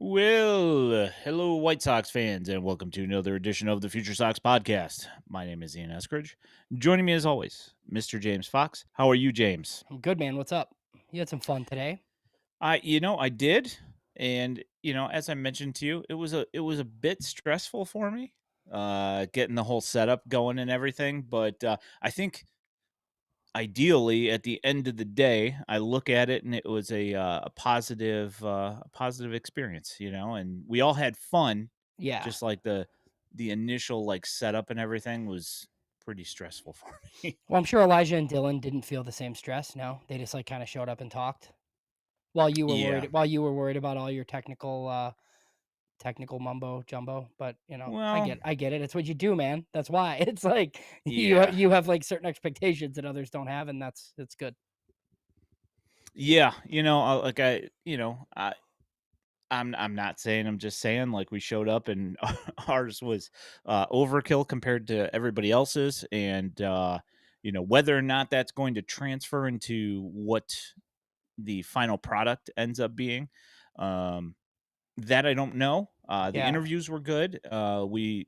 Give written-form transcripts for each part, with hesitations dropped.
Well, hello, White Sox fans, and welcome to another edition of the FutureSox podcast. My name is Ian Eskridge. Joining me, as always, Mr. James Fox. How are you, James? I'm good, man. What's up? You had some fun today. I did, and as I mentioned to you, it was a bit stressful for me, getting the whole setup going and everything. But I think ideally, at the end of the day, I look at it and it was a positive experience, and we all had fun. Yeah. Just like the initial like setup and everything was pretty stressful for me. Well, I'm sure Elijah and Dylan didn't feel the same stress. No, they just like kind of showed up and talked while you were Yeah. worried. While you were worried about all your technical mumbo jumbo. But Well, I get it. It's what you do, man. That's why it's like yeah. you have like certain expectations that others don't have, and that's good. Yeah, like I'm not saying, I'm just saying, like, we showed up and ours was overkill compared to everybody else's, and whether or not that's going to transfer into what the final product ends up being, um that I don't know. The Yeah. interviews were good. We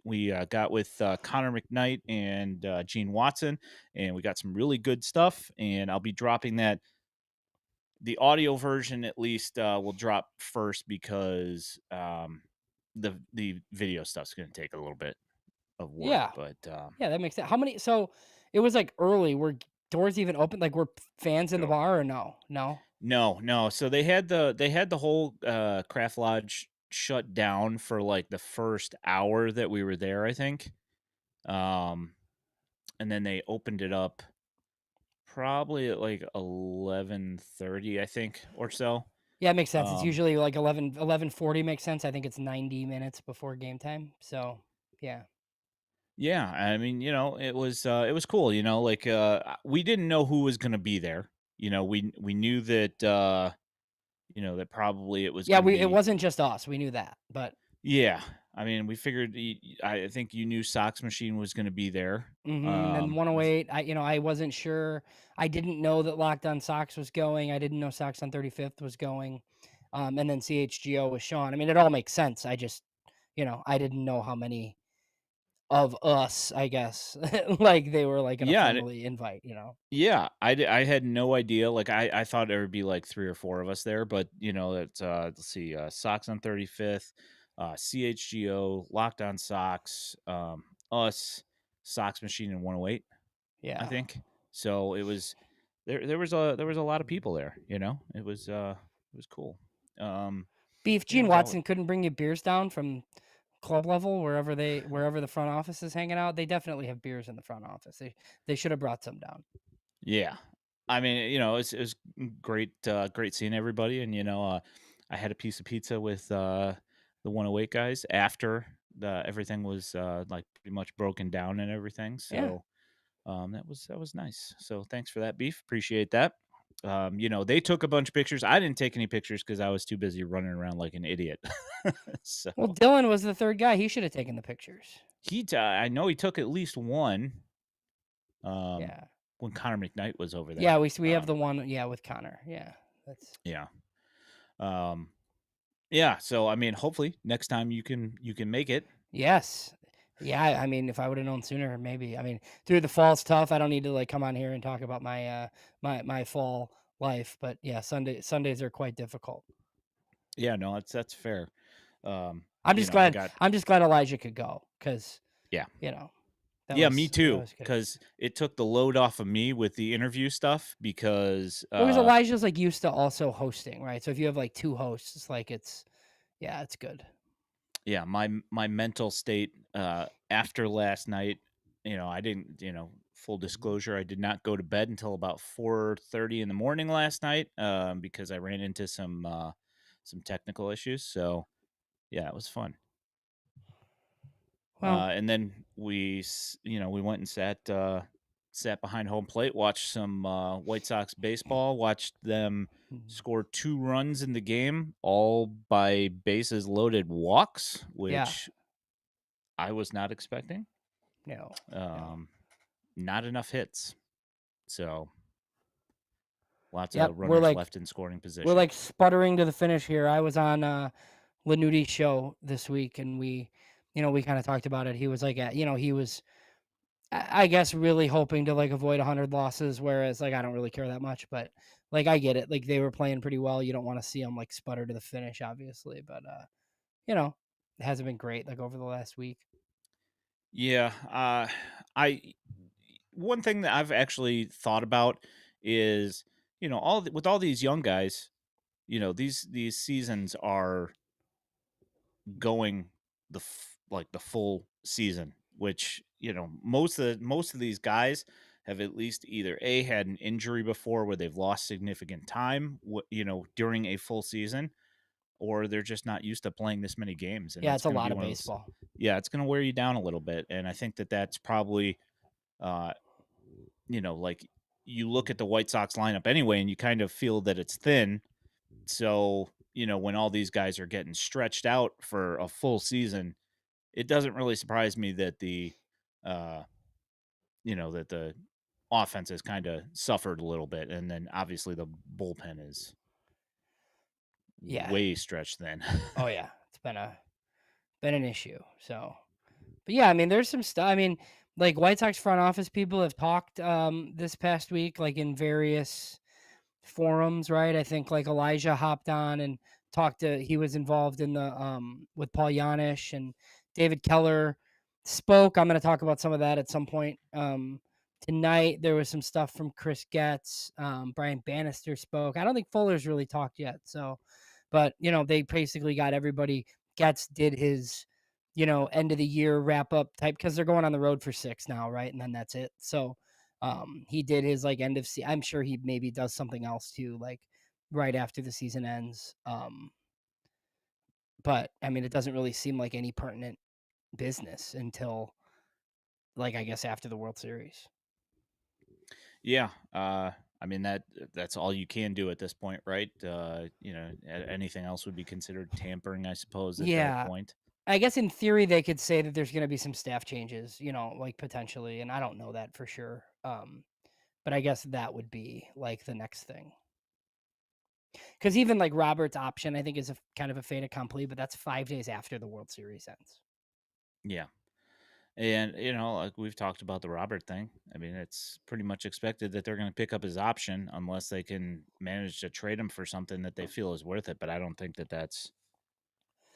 got with Connor McKnight and Gene Watson, and we got some really good stuff. And I'll be dropping that. The audio version, at least, will drop first because the video stuff's going to take a little bit of work. Yeah. But Yeah. That makes sense. How many? So it was like early. Were doors even open? Like were fans in the no, bar or no? No. no. So they had the whole craft lodge shut down for like the first hour that we were there, I think. Um, and then they opened it up probably at like 11:30, I think, or so. Yeah, it makes sense. It's Um, usually like 11:40 makes sense. I think it's 90 minutes before game time. So, yeah. yeah, I mean, it was cool, like we didn't know who was gonna be there. We knew that that probably it was Yeah, gonna we it be. wasn't just us. We knew that. But Yeah. I mean, we figured I think you knew Sox Machine was gonna be there. then Was 108, I wasn't sure. I didn't know that Locked On Sox was going. I didn't know Sox on 35th was going. And then CHGO was Sean. I mean, it all makes sense. I just, I didn't know how many of us, I guess, like they were like going to yeah, formally invite. Yeah, I had no idea, like, I thought there would be, like, 3 or 4 of us there, but, it's, let's see, Sox on 35th, CHGO, Locked On Sox, us, Sox Machine, and 108, I Yeah. think. So, it was there was a lot of people there, it was cool. Um, Beef yeah, it Gene was all Watson couldn't bring you beers down from club level wherever the front office is hanging out. They definitely have beers in the front office. They should have brought some down. Yeah. I mean, it's great, great seeing everybody, and I had a piece of pizza with the 108 guys after the everything was like pretty much broken down and everything. Yeah. So that was nice. So thanks for that, beef. Appreciate that. They took a bunch of pictures. I didn't take any pictures because I was too busy running around like an idiot. So Well, Dylan was the third guy. He should have taken the pictures. I know he took at least one. Um, Yeah. when Connor McKnight was over Yeah, there. we have the one, yeah, with Connor. Yeah. That's Yeah. Um, Yeah, so I mean, hopefully next time you can make it. Yes. Yeah, I mean, if I would have known sooner, maybe. I mean, through the fall's tough. I don't need to like come on here and talk about my fall life, but yeah, Sundays are quite difficult. Yeah, no, that's fair. I'm just I glad got I'm just glad Elijah could go because yeah. you know Yeah, me that too, was good. because it took the load off of me with the interview stuff because Well, because Elijah's like used to also hosting, right? So if you have like two hosts, it's like it's good. yeah, my mental state after last night, I didn't, full disclosure, I did not go to bed until about 4:30 in the morning last night because I ran into some technical issues. So, yeah, it was fun. Well, And then we went and sat behind home plate, watched some White Sox baseball, watched them mm, score 2 runs in the game, all by bases loaded walks, yeah, which I was not expecting. no, no, Um, Not enough hits, so lots yep. of runners left in scoring We're position. like sputtering to the finish here. I was on Lanuti's show this week, and we kind of talked about it. He was like, he was, I guess, really hoping to like avoid 100 losses, whereas like I don't really care that much, but like I get it. Like they were playing pretty well. You don't want to see them like sputter to the finish, obviously, but you know, it hasn't been great like over the last week. Yeah, I one thing that I've actually thought about is, with all these young guys, these seasons are going like the full season, which, most of these guys have at least either A, had an injury before where they've lost significant time, during a full season, or they're just not used to playing this many games, and Yeah, it's it's a going to be lot of one of those. baseball. Yeah, it's going to wear you down a little bit, and I think that that's probably, uh like, you look at the White Sox lineup anyway, and you kind of feel that it's thin. So, when all these guys are getting stretched out for a full season, it doesn't really surprise me that uh, the offense has kind of suffered a little bit, and then obviously the bullpen is Yeah. way stretched thin. Oh yeah, it's been an issue. So, but yeah, I mean, there's some stuff. I mean, like White Sox front office people have talked this past week, like in various forums, right? I think like Elijah hopped on and talked to. He was involved in the with Paul Yanish, and David Keller spoke. I'm going to talk about some of that at some point. Tonight there was some stuff from Chris Getz. Brian Bannister spoke. I don't think Fuller's really talked yet. So, but they basically got everybody. Getz did his end of the year wrap up type because they're going on the road for 6 now, right? And then that's it. So he did his like end of season. I'm sure he maybe does something else too, like right after the season ends. But I mean, it doesn't really seem like any pertinent business until like I guess after the World Series. Yeah, I mean that's all you can do at this point, right? Anything else would be considered tampering, I suppose, at that Yeah, point. I guess in theory they could say that there's going to be some staff changes, like potentially, and I don't know that for sure. But I guess that would be like the next thing. Because even like Robert's option, I think is a kind of a fait accompli, but that's 5 days after the World Series ends. Yeah. And, like we've talked about the Robert thing. I mean, it's pretty much expected that they're going to pick up his option unless they can manage to trade him for something that they feel is worth it. But I don't think that that's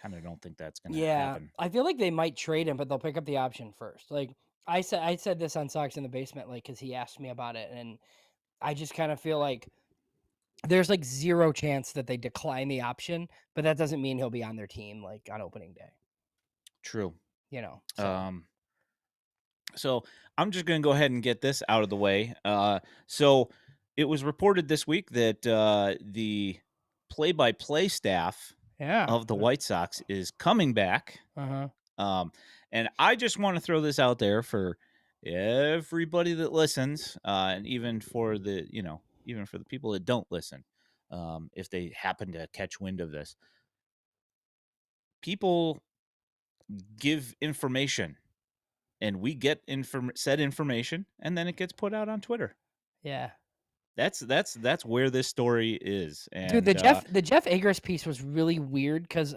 kind of don't think that's going to Yeah, happen. I feel like they might trade him, but they'll pick up the option first. Like I said this on Sox in the Basement, like because he asked me about it, and I just kind of feel like there's like zero chance that they decline the option, but that doesn't mean he'll be on their team like on opening day. True. So Um, so I'm just going to go ahead and get this out of the way. So it was reported this week that the play-by-play staff yeah, of the White Sox is coming back. uh-huh. Um, and I just want to throw this out there for everybody that listens, and even for the people that don't listen, if they happen to catch wind of this. People give information, and we get said information, and then it gets put out on Twitter. Yeah. That's where this story is, Dude, and The Jeff Agris piece was really weird because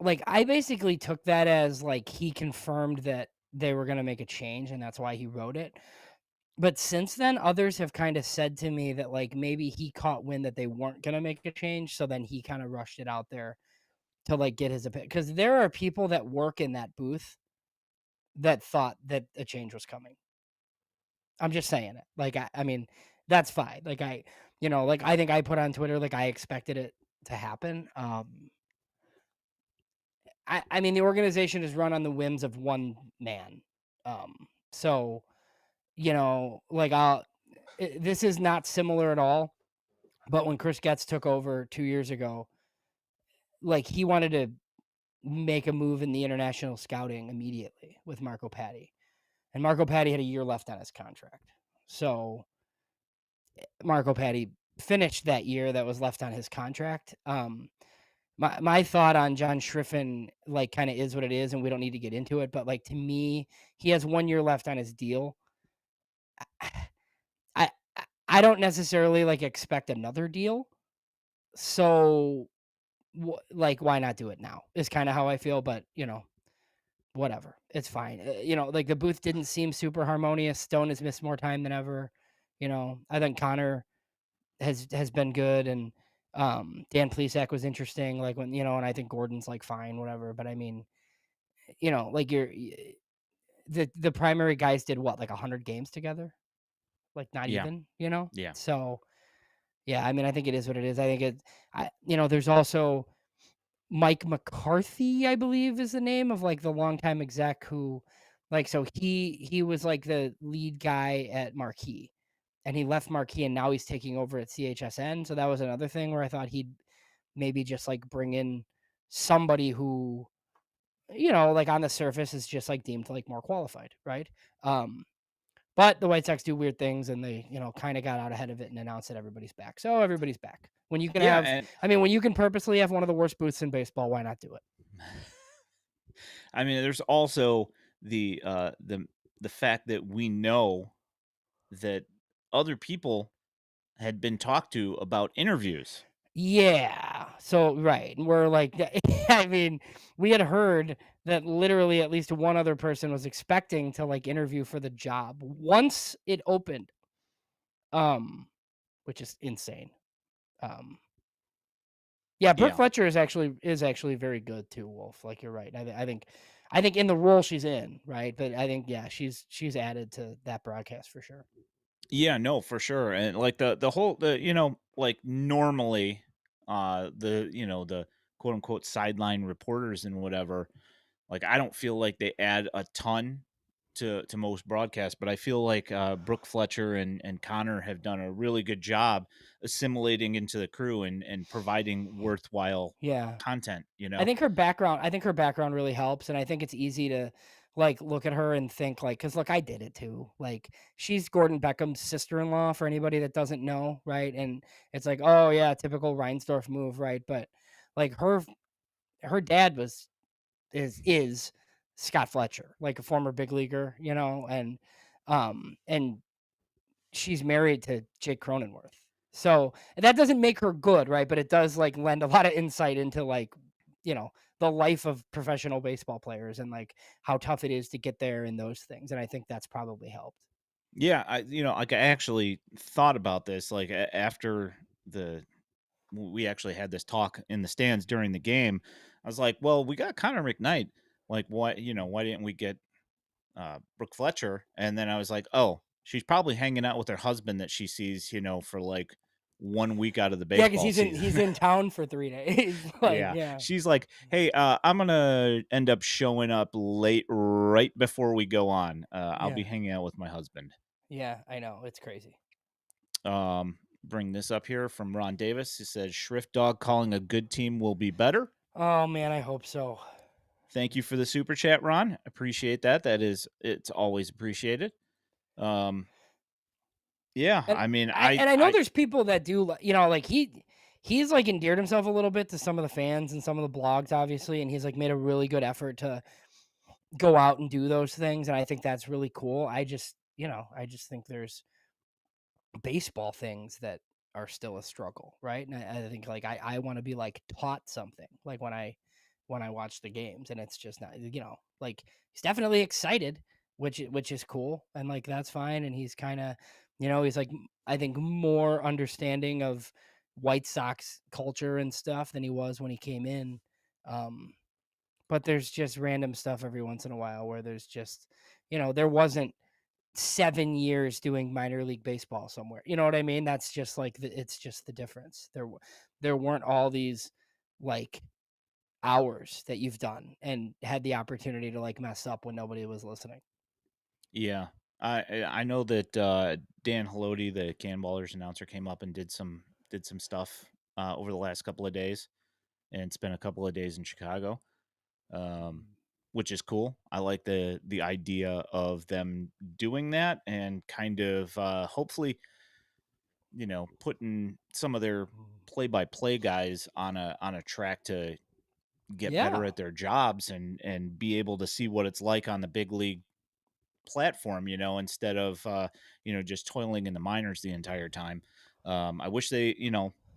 like I basically took that as like he confirmed that they were gonna make a change and that's why he wrote it. But since then, others have kind of said to me that like maybe he caught wind that they weren't gonna make a change, so then he kind of rushed it out there to like get his opinion. Because there are people that work in that booth that thought that a change was coming. I'm just saying it. Like I mean, that's fine. Like like I think I put on Twitter like I expected it to happen. I mean, the organization is run on the whims of one man. So, like this is not similar at all. But when Chris Getz took over 2 years ago, like he wanted to make a move in the international scouting immediately with Marco Patti. And Marco Patti had a year left on his contract. So Marco Patti finished that year that was left on his contract. My thought on John Schriffen, like, kind of is what it is, and we don't need to get into it. But like to me, he has 1 year left on his deal. I I don't necessarily like expect another deal. So like, why not do it now? Is kind of how I feel, but whatever. It's fine. Like the booth didn't seem super harmonious. Stone has missed more time than ever. I think Connor has been good, and Dan Plesac was interesting. Like when and I think Gordon's like fine, whatever. But I mean, like the primary guys did what, like 100 games together, like not Yeah, even. yeah, So yeah, I mean, I think it is what it is. I think there's also Mike McCarthy, I believe is the name of like the longtime exec who, like, so he was like the lead guy at Marquee, and he left Marquee and now he's taking over at CHSN. So that was another thing where I thought he'd maybe just like bring in somebody who, like on the surface is just like deemed like more qualified, right? Um, but the White Sox do weird things, and they, kind of got out ahead of it and announced that everybody's back. So everybody's back. When you can yeah, have, and I mean, when you can purposely have one of the worst booths in baseball, why not do it? I mean, there's also the fact that we know that other people had been talked to about interviews. Yeah. So right, we're like, I mean, we had heard that literally at least one other person was expecting to like interview for the job once it opened, um, which is insane. Um, yeah, Brooke Yeah. Fletcher is actually very good too, Wolf. Like you're right. I think in the role she's in, right? But I think yeah, she's added to that broadcast for sure. Yeah, no, for sure. And like the whole like normally the quote unquote sideline reporters and whatever, like I don't feel like they add a ton to most broadcasts, but I feel like Brooke Fletcher and Connor have done a really good job assimilating into the crew and providing worthwhile Yeah. content, I think her background really helps, and I think it's easy to like look at her and think like, because look, I did it too. Like she's Gordon Beckham's sister-in-law for anybody that doesn't know, right? And it's like, oh yeah, typical Reinsdorf move, right? But like her dad is Scott Fletcher, like a former big leaguer, and she's married to Jake Cronenworth. So that doesn't make her good, right? But it does like lend a lot of insight into like, you know, the life of professional baseball players and like how tough it is to get there and those things. And I think that's probably helped. Yeah, like I actually thought about this like after the we actually had this talk in the stands during the game. I was like, well, we got Connor McKnight. Like, why didn't we get Brooke Fletcher? And then I was like, oh, she's probably hanging out with her husband that she sees, for like 1 week out of the Yeah, because baseball he's season. in town for 3 days. Like, Yeah. yeah. She's like, hey, I'm going to end up showing up late right before we go on. I'll be Yeah. hanging out with my husband. Yeah, I know. It's crazy. Bring this up here from Ron Davis. He says, Shrift Dog calling a good team will be better. Oh man, I hope so. Thank you for the super chat, Ron. Appreciate that. It's always appreciated. Um, yeah, And I mean, I know there's people that do like he's like endeared himself a little bit to some of the fans and some of the blogs, obviously, and he's like made a really good effort to go out and do those things, and I think that's really cool. I just think there's baseball things that are still a struggle, right? And I think like I want to be like taught something like when I watch the games, and it's just not, like he's definitely excited, which is cool, and like that's fine, and he's kind of, he's like I think more understanding of White Sox culture and stuff than he was when he came in. Um, but there's just random stuff every once in a while where there's just, there wasn't 7 years doing minor league baseball somewhere. You know what I mean? That's just like it's just the difference. There weren't all these like hours that you've done and had the opportunity to like mess up when nobody was listening. yeah, I know that Dan Haloti, the Cannonballers announcer, came up and did some stuff over the last couple of days and spent a couple of days in Chicago, um, which is cool. I like the idea of them doing that and kind of hopefully putting some of their play-by-play guys on a track to get better Yeah. at their jobs and be able to see what it's like on the big league platform, instead of just toiling in the minors the entire time. I wish they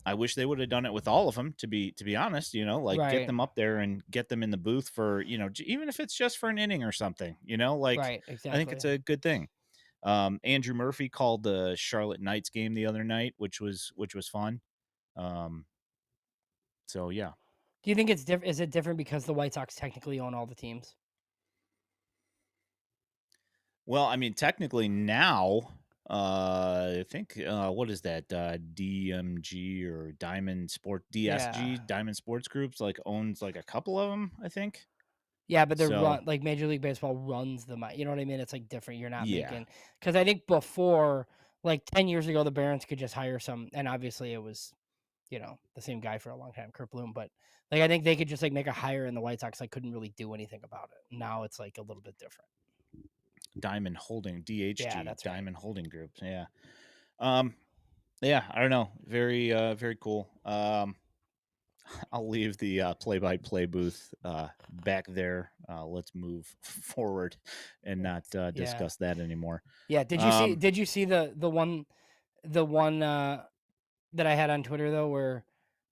I wish they would have done it with all of them. To be honest, like get Right. them up there and get them in the booth for even if it's just for an inning or something. Like Right. I think it's Exactly. a good thing. Andrew Murphy called the Charlotte Knights game the other night, which was fun. Um, so yeah. Do you think it's different? Is it different because the White Sox technically own all the teams? Well, I mean, technically now, I think what is that? DMG or Diamond Sport Yeah. DSG Diamond Sports Groups like owns like a couple of them, I think. Yeah, but they're So run like Major League Baseball runs the you know what I mean? It's like different. You're not yeah, making because I think before, like 10 years ago, the Barons could just hire some, and obviously it was the same guy for a long time, Kurt Bloom. But like I think they could just like make a hire, and the White Sox like couldn't really do anything about it. Now it's like a little bit different. Diamond Holding Yeah, DHG that's right. Diamond Holding Groups. Yeah. Um, yeah, I don't know. Very cool. I'll leave the play-by-play booth back there. Let's move forward and not Yeah, discuss that anymore. yeah. Did you see? Um, Did you see the one that I had on Twitter though, where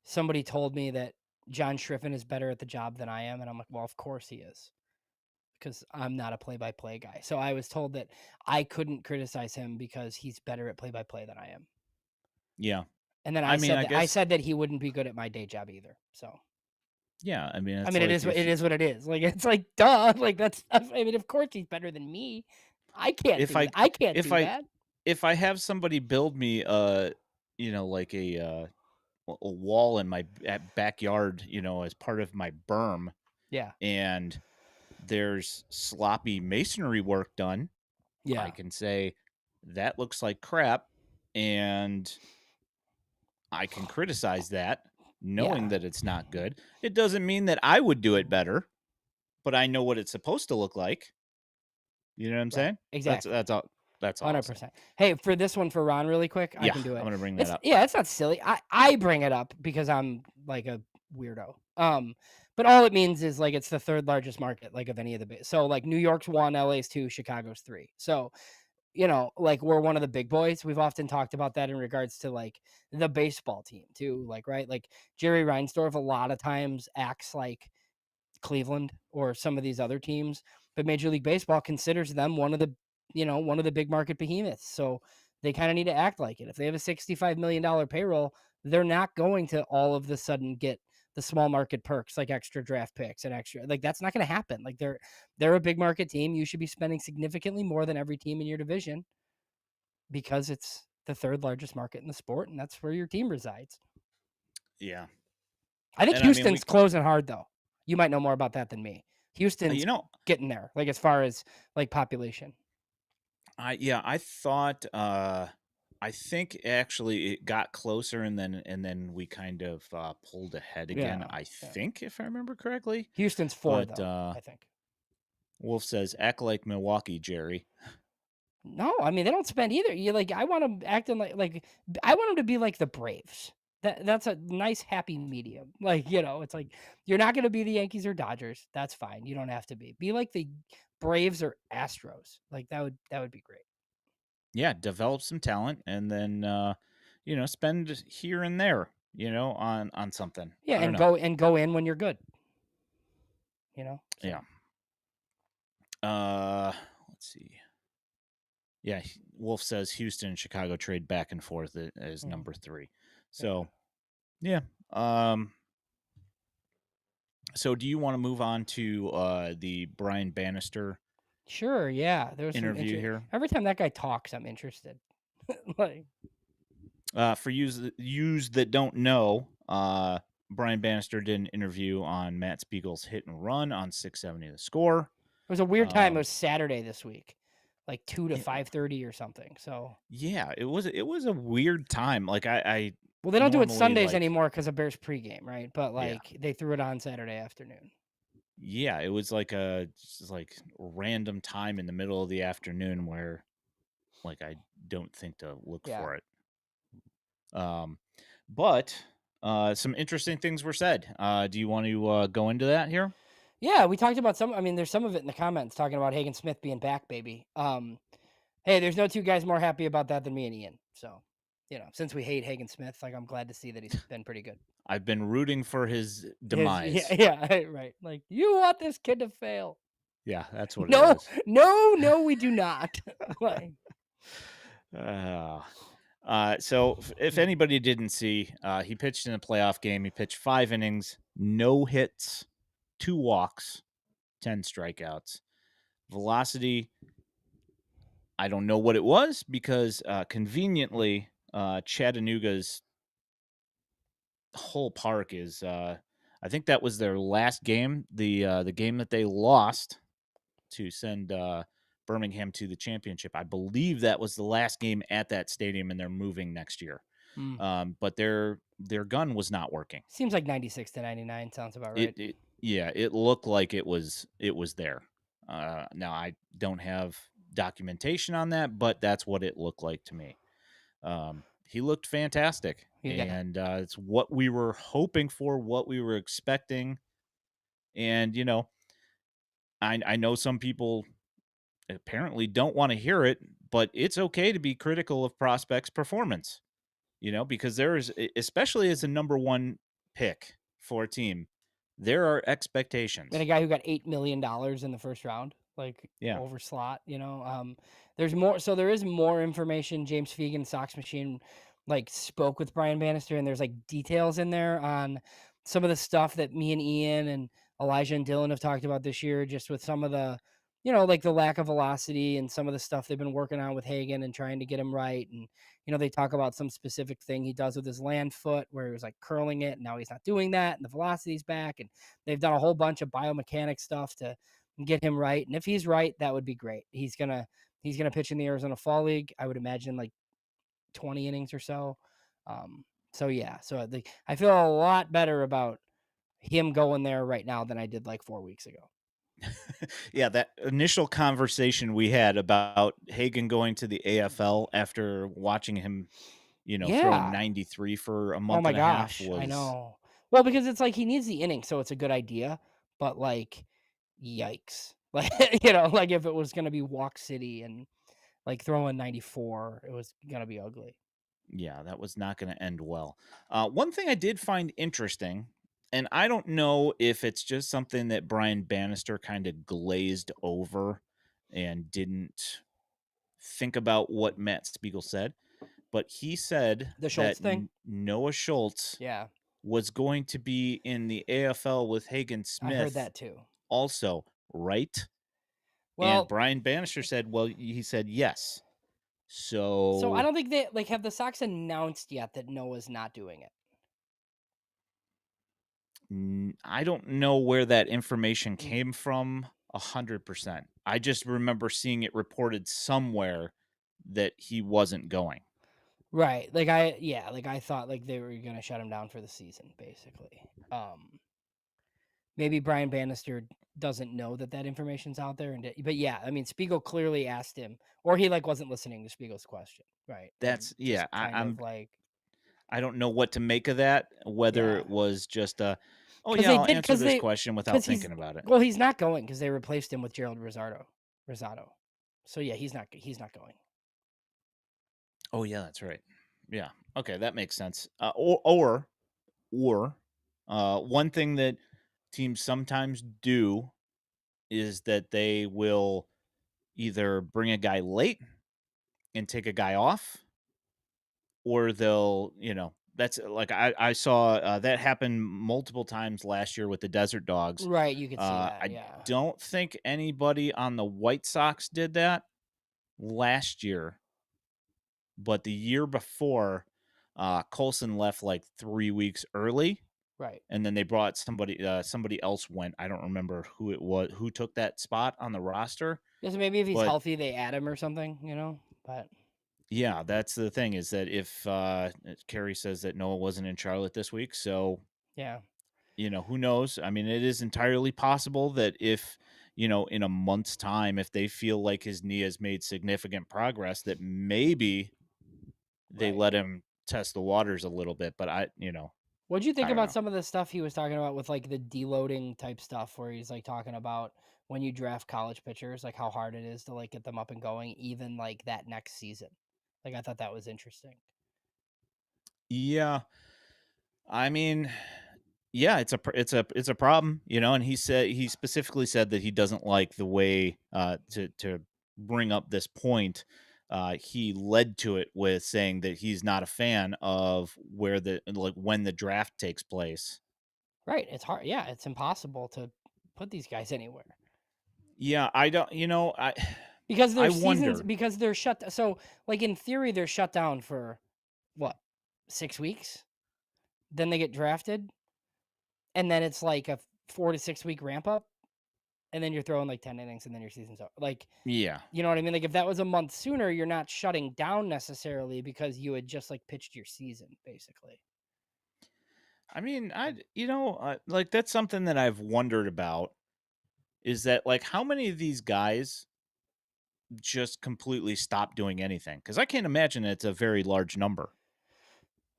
somebody told me that John Schriffen is better at the job than I am, and I'm like, well, of course he is, because I'm not a play-by-play guy. So I was told that I couldn't criticize him because he's better at play-by-play than I am. yeah. And then I I mean, said I that I guess, said that he wouldn't be good at my day job either. So yeah. I mean, I it's mean, like it is what it is. Like it's like duh. Like that's I mean, of course he's better than me. I can't if do that. I I can't if do I that. if I have somebody build me like a wall in my backyard, as part of my berm, Yeah, and there's sloppy masonry work done, I yeah, can say that looks like crap, and I can criticize that knowing yeah. that it's not good. It doesn't mean that I would do it better, but I know what it's supposed to look like. You know what I'm Right. saying? That's Exactly. that's all. That's all I'll say. 100%. Hey, for this one for Ron really quick, I Yeah, can do I'm it. gonna bring that It's up. yeah, it's not silly. I bring it up because I'm like a weirdo. But all it means is like it's the third largest market like of any of the big. So like New York's 1, LA's 2, Chicago's 3. So, like we're one of the big boys. We've often talked about that in regards to like the baseball team too, like right? Like Jerry Reinsdorf a lot of times acts like Cleveland or some of these other teams, but Major League Baseball considers them one of the big market behemoths. So they kind of need to act like it. If they have a $65 million payroll, they're not going to all of the sudden get the small market perks like extra draft picks and extra like that's not going to happen. Like they're a big market team. You should be spending significantly more than every team in your division because it's the third largest market in the sport and that's where your team resides. Yeah, I think and I mean, Houston's closing hard though. You might know more about that than me. Houston's you know, getting there, like as far as like population. I thought, I think actually it got closer, and then we kind of pulled ahead again. Yeah, I yeah. think if I remember correctly, Houston's 4 but though, I think. Wolf says act like Milwaukee, Jerry. No, I mean they don't spend either. You like I want them acting like I want them to be like the Braves. That's a nice happy medium. Like, it's like you're not going to be the Yankees or Dodgers. That's fine. You don't have to be. Be like the Braves or Astros. Like that would be great. Yeah, develop some talent, and then spend here and there, on something. Yeah, I don't and know. go in when you're good, So Yeah. Let's see. Yeah, Wolf says Houston and Chicago trade back and forth as mhm, number 3. yeah. So yeah. Um. So do you want to move on to the Brian Bannister Sure, yeah. There was some interview interest. here? Every time that guy talks, I'm interested. Like, For yous that don't know, Brian Bannister did an interview on Matt Spiegel's hit and run on 670 The Score. it was a weird time. It Um, was Saturday this week, like 2 to yeah, 5:30 or something. So, yeah, it was a weird time. Like I well, they don't do it normally Sundays like anymore because of Bears pregame, right? But yeah. like they threw it on Saturday afternoon. Yeah, it was like a just like random time in the middle of the afternoon where like I don't think to look Yeah. for it. Um, but some interesting things were said. Do you want to go into that here? Yeah, we talked about some. I mean, there's some of it in the comments talking about Hagen Smith being back, baby. Hey, there's no two guys more happy about that than me and Ian. So, since we hate Hagen Smith, like I'm glad to see that he's been pretty good. I've been rooting for his Yeah, demise. yeah, right. Like you want this kid to fail. Yeah, that's what it No, is. no, no, we do not. Like, Uh, so if anybody didn't see, he pitched in a playoff game. He pitched 5 innings, no hits, 2 walks, 10 strikeouts. Velocity, I don't know what it was because conveniently, Chattanooga's whole park is. I think that was their last game, the game that they lost to send Birmingham to the championship. I believe that was the last game at that stadium, and they're moving next year. mm, But their gun was not working. seems like 96 to 99 sounds about right. It yeah, it looked like it was there. Now I don't have documentation on that, but that's what it looked like to me. He looked fantastic, Yeah. and it's what we were hoping for, what we were expecting. And I know some people apparently don't want to hear it, but it's okay to be critical of prospects' performance. Because especially as a number one pick for a team, there are And a expectations. guy who got $8 million in the first round, like Yeah. over slot, there's more. So there is more information. James Fegan, Sox Machine, like spoke with Brian Bannister, and there's like details in there on some of the stuff that me and Ian and Elijah and Dylan have talked about this year, just with some of the, like the lack of velocity and some of the stuff they've been working on with Hagen and trying to get him right. And, they talk about some specific thing he does with his land foot where he was like curling it. And now he's not doing that. And the velocity's back. And they've done a whole bunch of biomechanic stuff to get him right. And if he's right, that would be great. He's gonna pitch in the Arizona Fall League. I would imagine like 20 innings or so. Um, so yeah, I feel a lot better about him going there right now than I did like 4 weeks ago. Yeah, that initial conversation we had about Hagen going to the AFL after watching him, throw Yeah. 93 for a Oh month my and a half gosh, I was. know. Well, because it's like he needs the inning, so it's a good idea. But like, yikes! Like like if it was gonna be Walk City and like throwing 94, it was gonna be ugly. Yeah, that was not going to end well. One thing I did find interesting, and I don't know if it's just something that Brian Bannister kind of glazed over and didn't think about what Matt Spiegel said, but he said The that Schultz thing? Noah Schultz Yeah, was going to be in the AFL with Hagen I heard Smith that too. also, right? And Well, Brian Bannister said, well, he said yes. so I So don't think they like have the Sox announced yet that Noah's not doing it. I don't know where that information Mm. came from 100%. I just remember seeing it reported somewhere that he wasn't going. Right. Like I thought like they were gonna shut him down for the season, basically. Maybe Brian Bannister doesn't know that information's out there, but yeah, I mean, Spiegel clearly asked him, or he like wasn't listening to Spiegel's question, right? And That's just yeah. kind of like, I don't know what to make of that. Whether yeah, it was just a, oh because yeah, they I'll did, answer this question without because he's thinking about it. well, he's not going because they replaced him with Gerald Rosado. So yeah, he's not going. Oh yeah, that's right. Yeah. Okay, that makes sense. Or one thing that teams sometimes do is that they will either bring a guy late and take a guy off, or they'll, that's like I saw that happen multiple times last year with the Desert Dogs. Right, you could see that. I Yeah. don't think anybody on the White Sox did that last year, but the year before, Colson left like 3 weeks early, Right. and then they brought somebody else went. I don't remember who it was who took that spot on the roster, Yes, maybe if he's but healthy, they add him or something. But yeah, that's the thing is that if Kerry says that Noah wasn't in Charlotte this week, so yeah, who knows? I mean, it is entirely possible that if, in a month's time, if they feel like his knee has made significant progress, that maybe they right. let him test the waters a little bit. But What'd you think I don't about know. some of the stuff he was talking about with like the deloading type stuff where he's like talking about when you draft college pitchers, like how hard it is to like get them up and going, even like that next season. Like I thought that was interesting. Yeah. I mean, yeah, it's a problem, and he specifically said that he doesn't like the way to bring up this point. He led to it with saying that he's not a fan of where the like when the draft takes place. Right, it's hard, yeah, it's impossible to put these guys anywhere. Yeah, I don't, Because I their seasons wonder. because they're so, like, in theory, they're shut down for, what, 6 weeks? Then they get drafted, and then it's like a 4 to 6 week ramp up, and then you're throwing, like, 10 innings, and then your season's over. Like, Yeah, you know what I mean? Like, if that was a month sooner, you're not shutting down necessarily because you had just, like, pitched your season, basically. I mean, like that's something that I've wondered about. Is that like how many of these guys just completely stop doing anything? Because I can't imagine it's a very large number.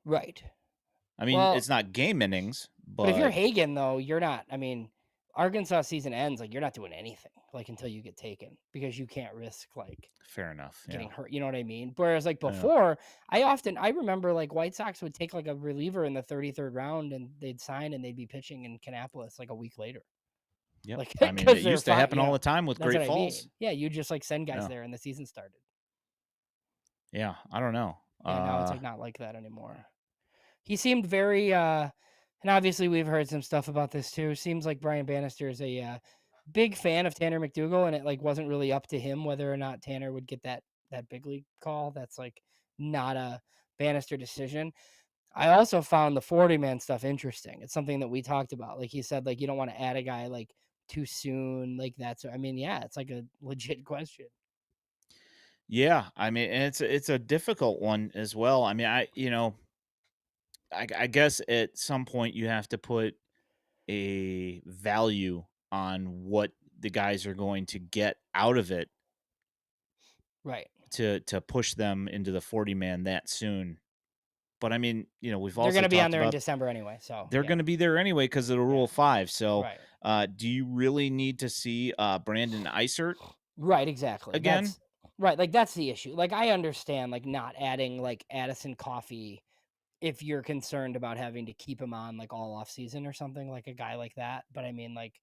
Right. I mean, Well, it's not game innings, but if you're but Hagen, though, you're not. I mean, Arkansas season ends, like, you're not doing anything, like, until you get taken because you can't risk, like, fair enough. Yeah. getting hurt, you know what I mean? Whereas, like, Yeah. before, I remember, like, White Sox would take, like, a reliever in the 33rd round, and they'd sign, and they'd be pitching in Kannapolis, like, a week later. Yep. Like, I mean, it because 'cause they're used to fine, happen you all know? the time with That's Great what I Falls. mean. Yeah, you just, like, send guys Yeah. there, and the season started. Yeah. I don't know. Yeah, now it's, like, not like that anymore. He seemed very, and obviously we've heard some stuff about this too. Seems like Brian Bannister is a big fan of Tanner McDougal, and it like wasn't really up to him whether or not Tanner would get that big league call. That's like not a Bannister decision. I also found the 40 man stuff interesting. It's something that we talked about. Like he said, like you don't want to add a guy like too soon, like that. So I mean, yeah, it's like a legit question. Yeah. I mean, and it's a difficult one as well. I mean, I guess at some point you have to put a value on what the guys are going to get out of it Right. to push them into the 40 man that soon. But I mean, we've They're also gonna be on talked there in about December anyway. So they're yeah. going to be there anyway because of the Yeah. Rule 5. So, Right. do you really need to see Brandon Isert Right, exactly. again? That's right, like, that's the issue. Like, I understand, like, not adding, like, Addison Coffee if you're concerned about having to keep him on, like, all off season or something, like a guy like that, but I mean, like,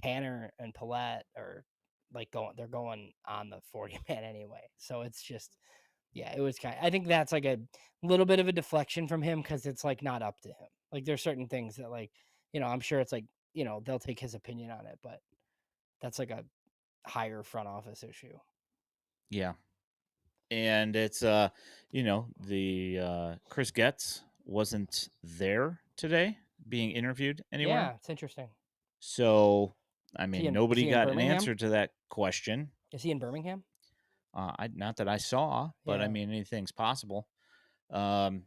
Tanner and Paulette are, like, they're going on the 40 man anyway, so it's just yeah, it was I think that's, like, a little bit of a deflection from him because it's, like, not up to him. Like, there's certain things that, like, I'm sure it's, like, they'll take his opinion on it, but that's, like, a higher front office issue. Yeah. And it's the Chris Getz wasn't there today being interviewed anywhere. Yeah, it's interesting. So, I Is he mean, in is nobody he in got an Birmingham? answer to that question. Is he in Birmingham? I not that I saw, but I Yeah. mean anything's possible. Um,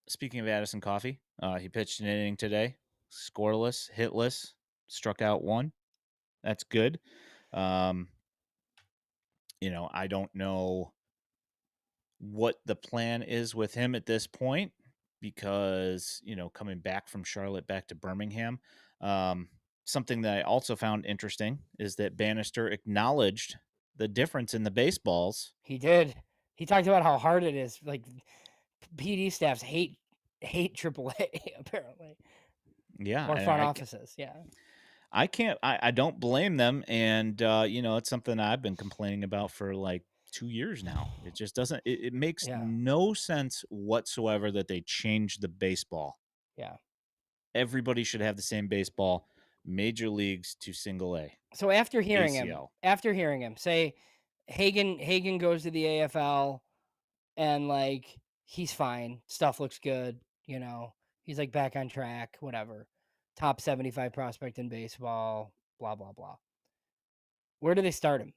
Speaking of Addison Coffee, he pitched an inning today, scoreless, hitless, struck out one. That's good. Um, I don't know what the plan is with him at this point because, coming back from Charlotte back to Birmingham. Um, Something that I also found interesting is that Bannister acknowledged the difference in the baseballs. He did. He talked about how hard it is. Like PD staffs hate AAA apparently, Yeah, or and front offices. Yeah. I can't I don't blame them, and, it's something I've been complaining about for, like, 2 years now. It just doesn't it makes Yeah. no sense whatsoever that they changed the baseball. Yeah. Everybody should have the same baseball, major leagues to single A, So ACL. after hearing him say Hagen goes to the AFL and like he's fine. Stuff looks good. He's like back on track, whatever. Top 75 prospect in baseball, blah blah blah. Where do they start him?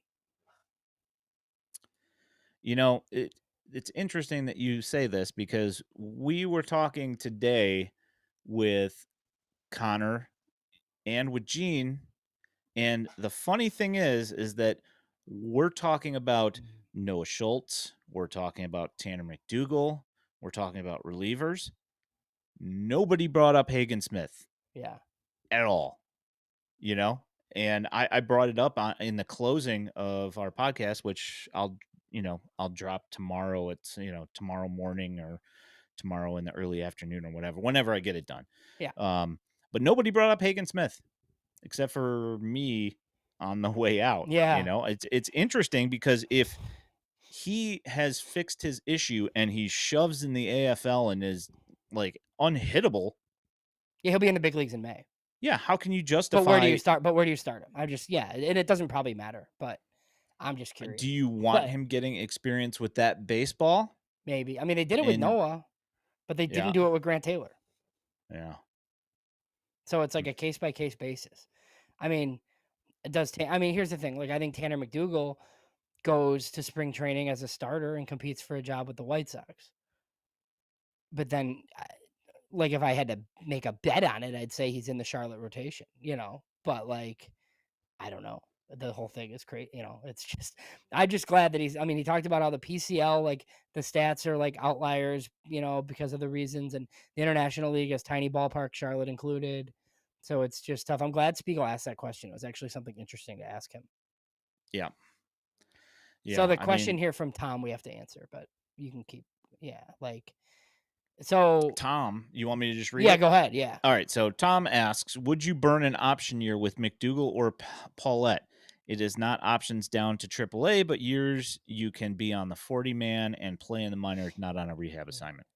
It's interesting that you say this because we were talking today with Connor and with Gene. And the funny thing is that we're talking about Noah Schultz, we're talking about Tanner McDougal, we're talking about relievers. Nobody brought up Hagen Smith Yeah. at all, you know? And I brought it up in the closing of our podcast, which I'll, I'll drop tomorrow. It's, tomorrow morning or tomorrow in the early afternoon or whatever, whenever I get it done. Yeah. Um, but nobody brought up Hagen Smith except for me on the way out. Yeah. It's interesting because if he has fixed his issue and he shoves in the AFL and is like unhittable, Yeah, he'll be in the big leagues in May. yeah, how can you But where do you justify? start? But where do you start him? I just yeah, and it doesn't probably matter, but I'm just Do curious. you want But him getting experience with that baseball? maybe. I mean, they did it with And Noah, but they didn't yeah, do it with Grant Taylor. yeah, So it's like a case by case basis. I mean, I mean, here's the thing. Like I think Tanner McDougal goes to spring training as a starter and competes for a job with the White Sox. But then like if I had to make a bet on it, I'd say he's in the Charlotte rotation, But like I don't know. The whole thing is crazy, It's just I'm just glad that I mean, he talked about how the PCL, like the stats are like outliers, because of the reasons, and the International League has tiny ballpark, Charlotte included. So it's just tough. I'm glad Spiegel asked that question. It was actually something interesting to ask him. yeah, So yeah. the I question mean, here from Tom we have to answer, but you can keep yeah, like so Tom, you want me to just read yeah, it? go ahead. Yeah. All right. So Tom asks, would you burn an option year with McDougal or Paulette? It is not options down to AAA, but years you can be on the 40 man and play in the minors, not on a rehab assignment.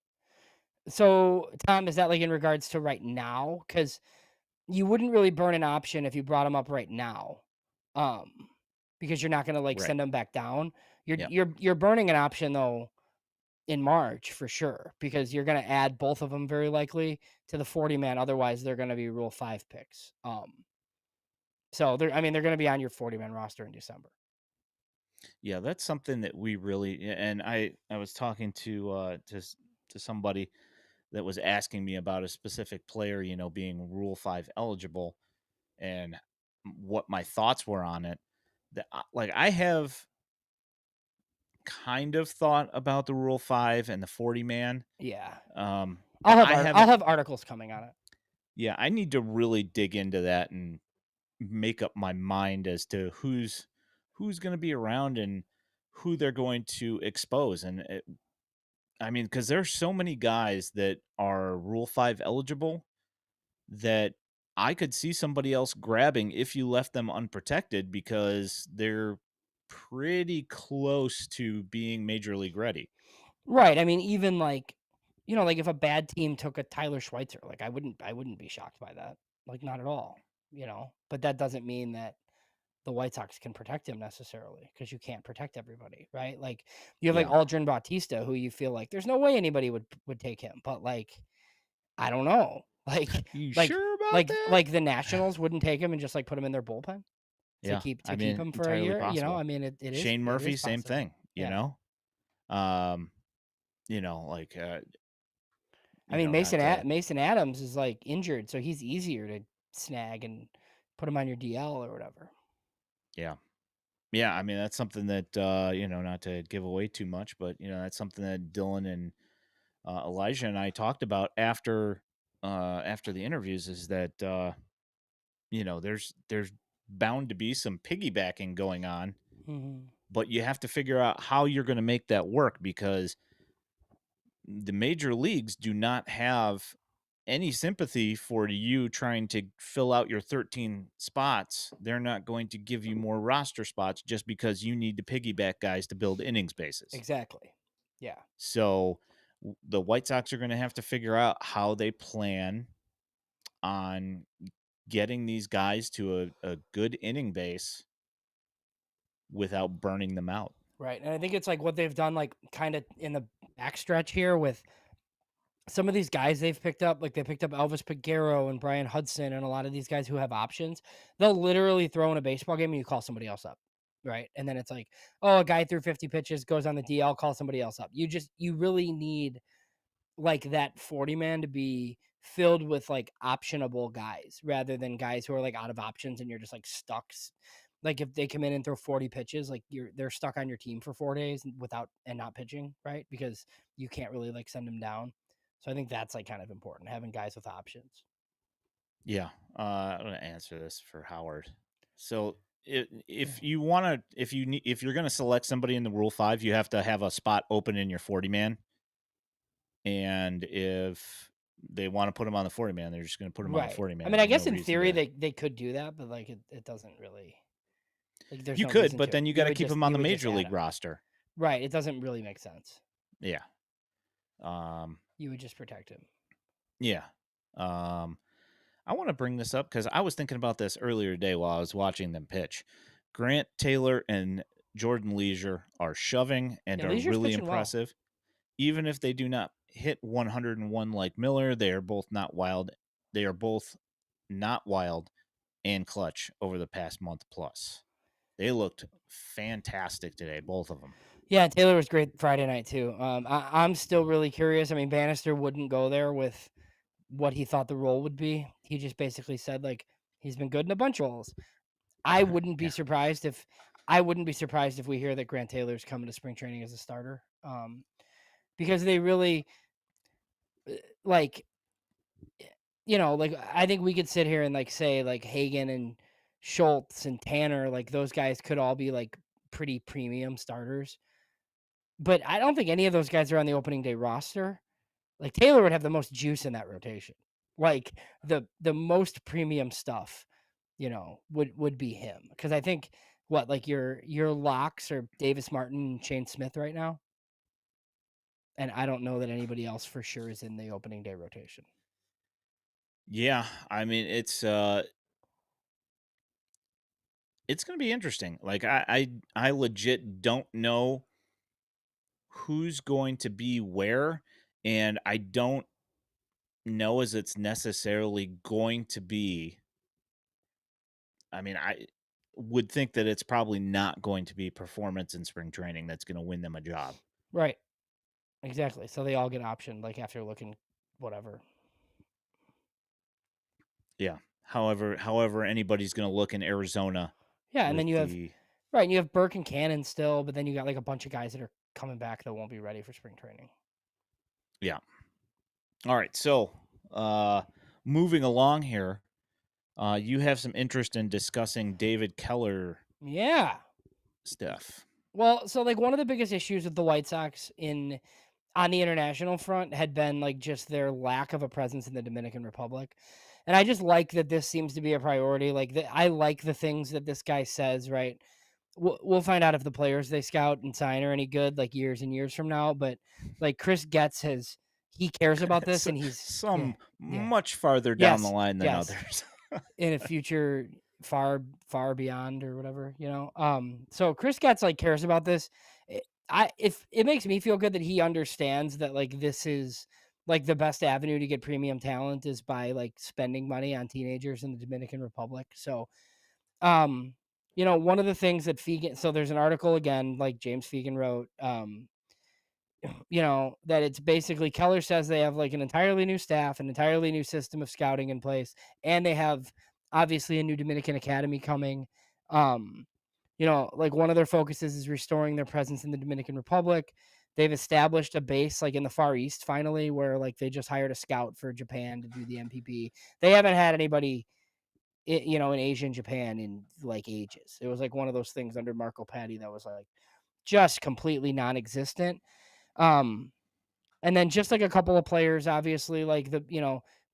So Tom, is that like in regards to right now? Because you wouldn't really burn an option if you brought him up right now, um, because you're not gonna, like, Right. send him back down. You're Yep. you're you're burning an option, though, in March for sure, because you're gonna add both of them very likely to the 40-man, otherwise they're gonna be Rule 5 picks. So they're gonna be on your 40-man roster in December. Yeah, that's something that we really and I was talking to somebody that was asking me about a specific player, being Rule 5 eligible and what my thoughts were on it. Like I have kind of thought about the Rule 5 and the 40 man. Yeah. But I I'll haven't. have articles coming on it. Yeah, I need to really dig into that and make up my mind as to who's going to be around and who they're going to expose. And I mean, because there's so many guys that are Rule 5 eligible that I could see somebody else grabbing if you left them unprotected because they're pretty close to being major league ready. Right, I mean, even, like, like, if a bad team took a Tyler Schweitzer, like, I wouldn't be shocked by that, like, not at all, But that doesn't mean that the White Sox can protect him necessarily, because you can't protect everybody, right? Like, you have, like, Yeah. Aldrin Bautista, who you feel like there's no way anybody would take him, but, like, I don't know. You Like sure about like that? like the Nationals wouldn't take him and just, like, put him in their bullpen to Yeah. keep I to keep mean, him for a entirely year, possible. I mean, it is Shane it Murphy, is same possible. thing, Yeah. Um, like, I mean, not to, Mason Adams is, like, injured, so he's easier to snag and put him on your DL or whatever. yeah. Yeah, I mean, that's something that, not to give away too much, but, that's something that Dylan and Elijah and I talked about after the interviews is that, there's bound to be some piggybacking going on, Mhm. but you have to figure out how you're going to make that work because the major leagues do not have any sympathy for you trying to fill out your 13 spots. They're not going to give you more roster spots just because you need to piggyback guys to build innings bases. Exactly. Yeah. So the White Sox are going to have to figure out how they plan on getting these guys to a good inning base without burning them out. Right, and I think it's, like, what they've done, like, kinda in the backstretch here with some of these guys they've picked up, like, they picked up Elvis Peguero and Brian Hudson and a lot of these guys who have options. They'll literally throw in a baseball game and you call somebody else up, right? And then it's like, "Oh, a guy threw 50 pitches, goes on the DL, call somebody else up." You really need like that 40 man to be filled with like optionable guys rather than guys who are like out of options and you're just like stuck. Like if they come in and throw 40 pitches, like they're stuck on your team for 4 days without and not pitching, right? Because you can't really like send them down. So I think that's like kind of important, having guys with options. Yeah. I'm going to answer this for Howard. So if you want to, if you're going to select somebody in the Rule 5, you have to have a spot open in your 40 man. And if they want to put him on the 40 man, they're just going to put him on the Right. 40 I man. mean, I There's no guess in reason theory to. they could do that, but like it doesn't really like there's You no could, reason but to. then you got to keep him on You the would just major add league him. roster. Right. It doesn't really make sense. Yeah. Um, You would just protect him. yeah. Um, I want to bring this up because I was thinking about this earlier today while I was watching them pitch. Grant Taylor and Jordan Leisure are shoving and Yeah, are Leisure's really pitching well. impressive. Even if they do not hit 101 like Miller, they are both not wild. They are both not wild and clutch over the past month plus. They looked fantastic today, both of them. Yeah, Taylor was great Friday night too. I'm still really curious. I mean, Bannister wouldn't go there with what he thought the role would be. He just basically said like he's been good in a bunch of roles. I wouldn't be Yeah. surprised if I wouldn't be surprised if we hear that Grant Taylor's coming to spring training as a starter. Because they really like like I think we could sit here and like say like Hagen and Schultz and Tanner, like those guys could all be like pretty premium starters. But I don't think any of those guys are on the opening day roster. Like Taylor would have the most juice in that rotation. Like the most premium stuff, would be him. Because I think what like your locks are Davis Martin and Shane Smith right now. And I don't know that anybody else for sure is in the opening day rotation. Yeah, I mean it's going to be interesting. Like I legit don't know who's going to be where, and I don't know as it's necessarily going to be. I mean, I would think that it's probably not going to be performance in spring training that's going to win them a job. Right. Exactly. So they all get optioned like after looking whatever. Yeah. However anybody's going to look in Arizona Yeah, and then with you have the right, and you have Burke and Cannon still, but then you got like a bunch of guys that are coming back that won't be ready for spring training. yeah. All right. So, moving along here, you have some interest in discussing David Keller Yeah. stuff. Well, so like one of the biggest issues with the White Sox in on the international front had been like just their lack of a presence in the Dominican Republic. And I just like that this seems to be a priority. Like I like the things that this guy says, right? We'll find out if the players they scout and sign are any good like years and years from now, but like Chris Getz he cares about this So, and he's yeah. some Yeah. much farther down the Yes. line than Yes. others. In a future far beyond or whatever. So Chris Getz like cares about this. If it makes me feel good that he understands that like this is like the best avenue to get premium talent is by like spending money on teenagers in the Dominican Republic. So one of the things that Fegan so there's an article again like James Fegan wrote that it's basically Keller says they have like an entirely new staff, an entirely new system of scouting in place, and they have obviously a new Dominican academy coming. Um, like one of their focuses is restoring their presence in the Dominican Republic. They've established a base like in the Far East finally, where like they just hired a scout for Japan to do the MPP. They haven't had anybody, in Asia and Japan in like ages. It was like one of those things under Marco Patti that was like just completely non-existent. Um, and then just like a couple of players, obviously, like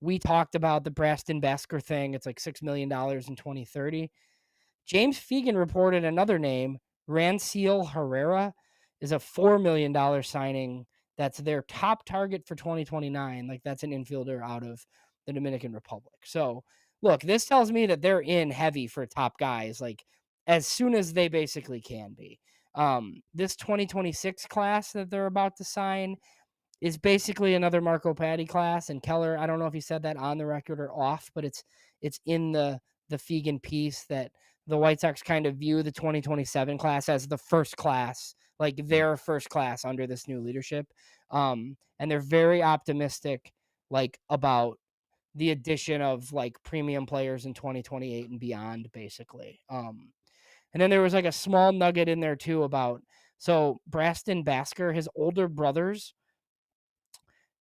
we talked about the Braston Basker thing. It's like $6 million in 2030. James Fegan reported another name, Ranciel Herrera, is a $4 million signing. That's their top target for 2029. Like that's an infielder out of the Dominican Republic. So look, this tells me that they're in heavy for top guys, like as soon as they basically can be. This 2026 class that they're about to sign is basically another Marco Patti class. And Keller, I don't know if he said that on the record or off, but it's in the Fegan piece that the White Sox kind of view the 2027 class as the first class, like Mm. their first class under this new leadership. And they're very optimistic, like about the addition of like premium players in 2028 and beyond, basically. And then there was like a small nugget in there too about so Braston Basker, his older brothers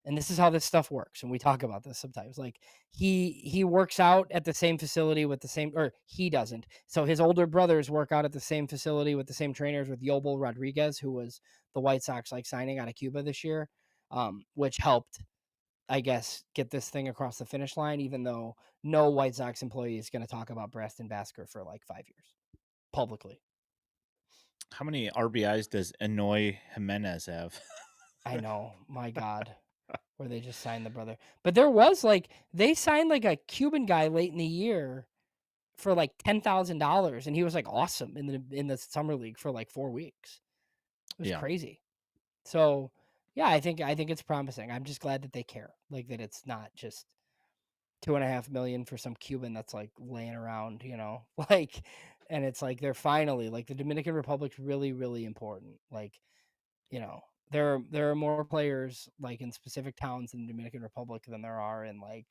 And this is how this stuff works, and we talk about this sometimes. Like he works out at the same facility with the same, or he doesn't. So his older brothers work out at the same facility with the same trainers with Yobel Rodriguez, who was the White Sox like signing out of Cuba this year, which helped, I guess, get this thing across the finish line. Even though no White Sox employee is going to talk about Preston Basker for like 5 years publicly. How many RBIs does Enoy Jimenez have? I know, my God. Where they just signed the brother. But there was like they signed like a Cuban guy late in the year for like $10,000, and he was like awesome in the summer league for like 4 weeks. It was Yeah. crazy. So, yeah, I think it's promising. I'm just glad that they care. Like that it's not just 2.5 million for some Cuban that's like laying around, like, and it's like they're finally like the Dominican Republic's really, really important. Like, you know, there are more players like in specific towns in the Dominican Republic than there are in like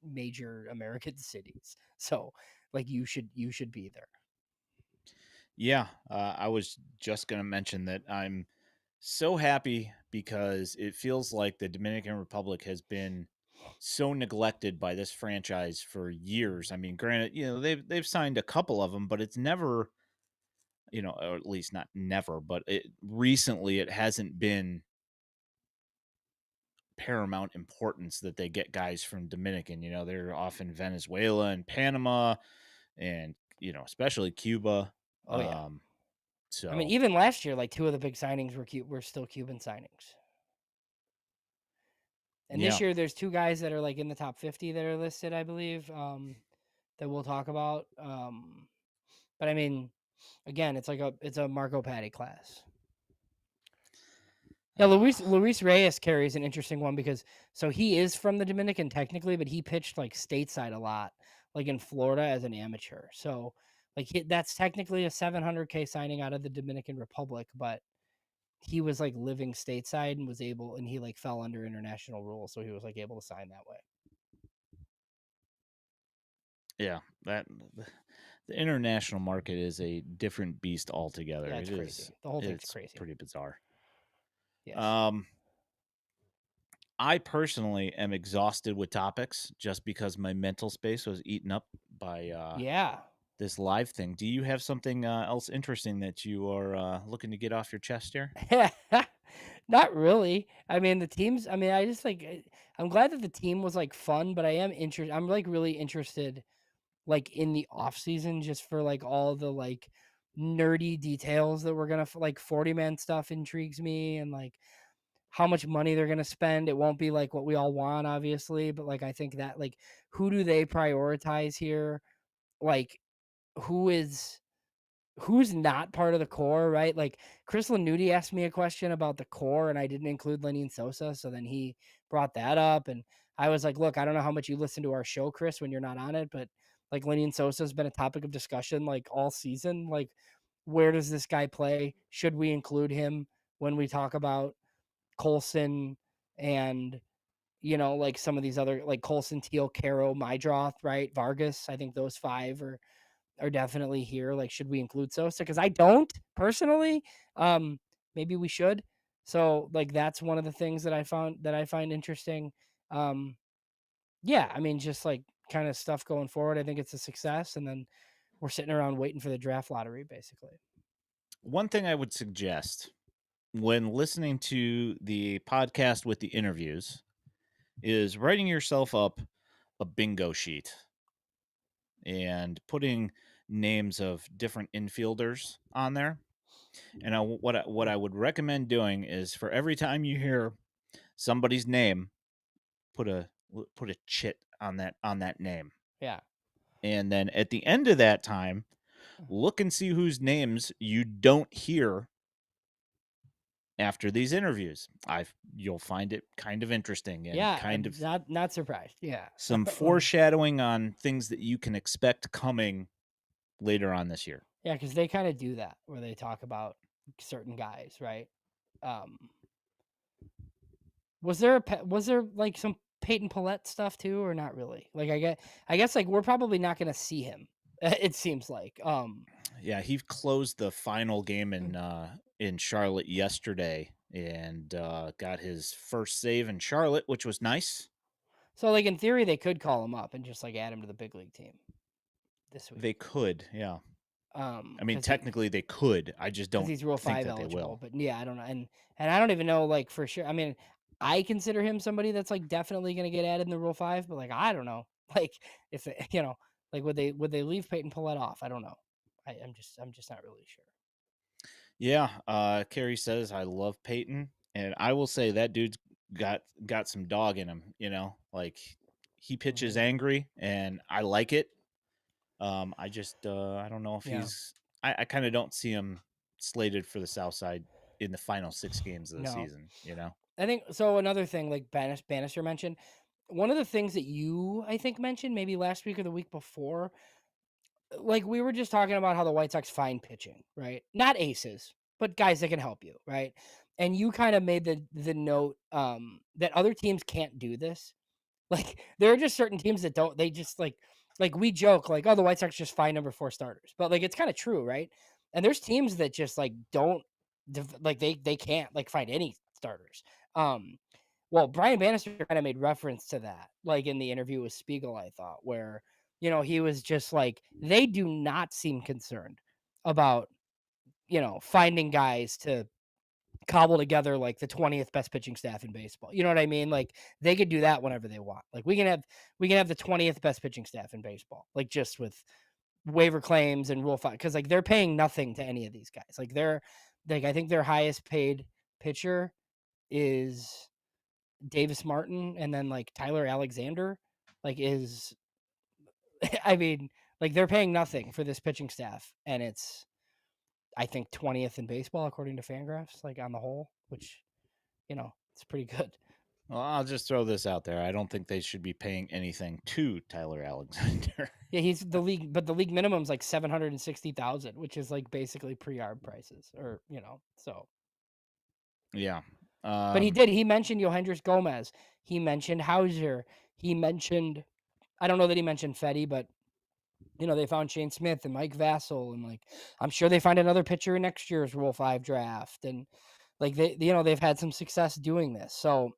major American cities. So, like you should be there. Yeah, I was just going to mention that I'm so happy because it feels like the Dominican Republic has been so neglected by this franchise for years. I mean, granted, they've signed a couple of them, but it's never, or at least not never, but recently it hasn't been paramount importance that they get guys from Dominican. They're often Venezuela and Panama and, especially Cuba. Oh yeah. I mean, So even last year, like two of the big signings were still Cuban signings. And this yeah. year, there's two guys that are like in the top 50 that are listed, I believe, that we'll talk about. But I mean, again, it's a Marco Patti class. Yeah, Luis Reyes carries an interesting one because so he is from the Dominican technically, but he pitched like stateside a lot, like in Florida as an amateur. So like that's technically a 700K signing out of the Dominican Republic, but he was like living stateside and was able, and he like fell under international rules, so he was like able to sign that way. Yeah, the international market is a different beast altogether. Yeah, it's It is crazy. The whole thing's it's crazy. pretty bizarre. Yes. Um, I personally am exhausted with topics just because my mental space was eaten up by Yeah. this live thing. Do you have something else interesting that you are looking to get off your chest here? Not really. I mean, the teams. I mean, I just like. I'm glad that the team was like fun, but I am interested. I'm like really interested, like in the off season, just for like all the like nerdy details that we're gonna like 40-man stuff intrigues me, and like how much money they're gonna spend. It won't be like what we all want, obviously, but like I think that like who do they prioritize here? Like who is who's not part of the core, right? Like Chris Lanuti asked me a question about the core, and I didn't include Lenny Sosa. So then he brought that up, and I was like, "Look, I don't know how much you listen to our show, Chris, when you're not on it, but like Lenny Sosa has been a topic of discussion like all season. Like, where does this guy play? Should we include him when we talk about Colson and like some of these other like Colson, Teal, Caro, Mydroth, right? Vargas. I think those five are definitely here. Like, should we include Sosa? Because I don't personally. Maybe we should. So, like, that's one of the things that I find interesting. Um, yeah, I mean, just like kind of stuff going forward. I think it's a success, and then we're sitting around waiting for the draft lottery, basically. One thing I would suggest when listening to the podcast with the interviews is writing yourself up a bingo sheet and putting names of different infielders on there. And what I would recommend doing is for every time you hear somebody's name, put a put a chit on that name. Yeah, And then at the end of that time, look and see whose names you don't hear after these interviews. You'll find it kind of interesting and yeah. kind I'm of not surprised. Yeah, some foreshadowing on things that you can expect coming later on this year. yeah, because they kind of do that where they talk about certain guys, right? Um, was there like some Peyton Pillette stuff too, or not really? Like I guess like we're probably not gonna see him. It seems like. Yeah, he closed the final game in Charlotte yesterday and got his first save in Charlotte, which was nice. So, like, in theory, they could call him up and just, like, add him to the big league team this They week. could, yeah. I mean, Because he technically they could. I just 'Cause don't he's Rule think 5 that they eligible, will. but yeah, I don't know, and I don't even know, like, for sure. I mean, I consider him somebody that's, like, definitely gonna get added in the Rule 5, but, like, I don't know, like, if they like, would they leave Peyton Pallette off? I don't know. I'm just not really sure. Yeah, Carrie says I love Peyton, and I will say that dude's got some dog in him. Like he pitches Mhm. angry, and I like it. I just I don't know if Yeah. he's. I kind of don't see him slated for the South Side in the final 6 games of the No. season. I think so. Another thing, like Bannister mentioned, one of the things that you, I think, mentioned maybe last week or the week before, like, we were just talking about how the White Sox find pitching, right? Not aces, but guys that can help you, right? And you kind of made the note that other teams can't do this. Like, there are just certain teams that don't. They just like we joke like, oh, the White Sox just find number 4 starters, but like it's kind of true, right? And there's teams that just like don't like they can't like find any starters. Um, well, Brian Bannister kind of made reference to that, like in the interview with Spiegel, I thought, where he was just like, they do not seem concerned about finding guys to cobble together like the 20th best pitching staff in baseball. You know what I mean? Like they could do that whenever they want. Like we can have the 20th best pitching staff in baseball. Like just with waiver claims and Rule 5, because like they're paying nothing to any of these guys. Like I think their highest paid pitcher is Davis Martin, and then like Tyler Alexander like is I mean, like they're paying nothing for this pitching staff, and it's I think 20th in baseball according to Fangraphs, like on the whole, which it's pretty good. Well, I'll just throw this out there. I don't think they should be paying anything to Tyler Alexander. Yeah, he's the league, but the league minimum's like 760,000, which is like basically pre-arb prices, or so. Yeah. But Um, he mentioned Yohendris Gomez, he mentioned Hauser, he mentioned I don't know that he mentioned Fetty, but they found Shane Smith and Mike Vassell, and like I'm sure they find another pitcher in next year's Rule 5 draft, and like they've had some success doing this. So,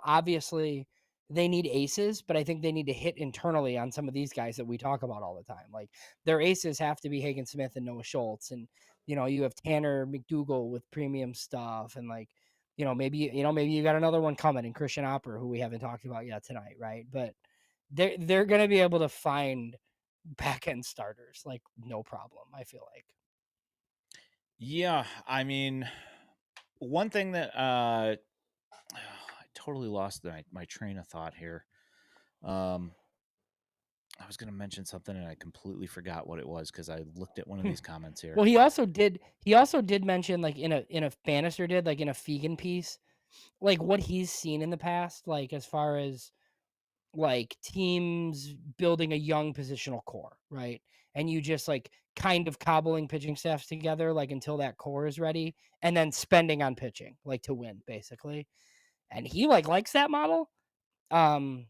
obviously they need aces, but I think they need to hit internally on some of these guys that we talk about all the time. Like their aces have to be Hagen Smith and Noah Schultz, and you have Tanner McDougal with premium stuff, and like maybe you got another one coming in Christian Opper, who we haven't talked about yet tonight, right? But they're going to be able to find back end starters like no problem, I feel like. yeah, I mean, one thing that I totally lost my train of thought here. Um, I was going to mention something and I completely forgot what it was because I looked at one of these comments here. Well, he also did mention, like, in a Bannister did, like, in a Fegan piece, like, what he's seen in the past, like, as far as, like, teams building a young positional core, right? And you just, like, kind of cobbling pitching staffs together, like, until that core is ready, and then spending on pitching, like, to win, basically. And he, like, likes that model. Um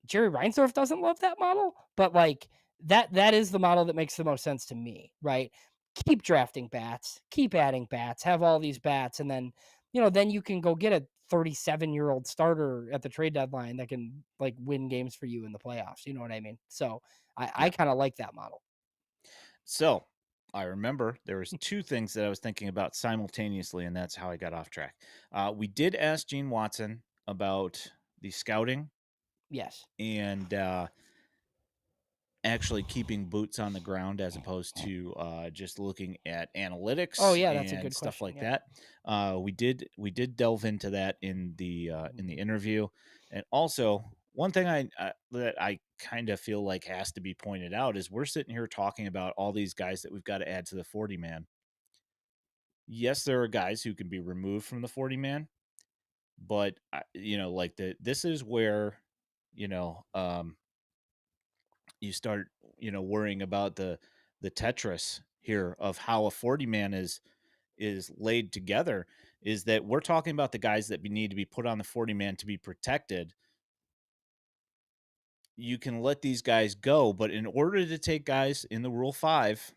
Jerry Reinsdorf doesn't love that model, but like that is the model that makes the most sense to me, right? Keep drafting bats, keep adding bats, have all these bats, and then you can go get a 37-year-old starter at the trade deadline that can like win games for you in the playoffs. You know what I mean? So I Yeah. kind of like that model. So I remember there was two things that I was thinking about simultaneously, and that's how I got off track. We did ask Gene Watson about the scouting Yes. and actually keeping boots on the ground as opposed to just looking at Oh analytics yeah, that's a and good stuff question. like Yeah. that. We did delve into that in the interview, and also one thing that I kind of feel like has to be pointed out is we're sitting here talking about all these guys that we've got to add to the 40 man. Yes, there are guys who can be removed from the 40 man, but like this is where you know um you start worrying about the tetris here of how a 40 man is laid together, is that we're talking about the guys that need to be put on the 40 man to be protected. You can let these guys go, but in order to take guys in the Rule 5,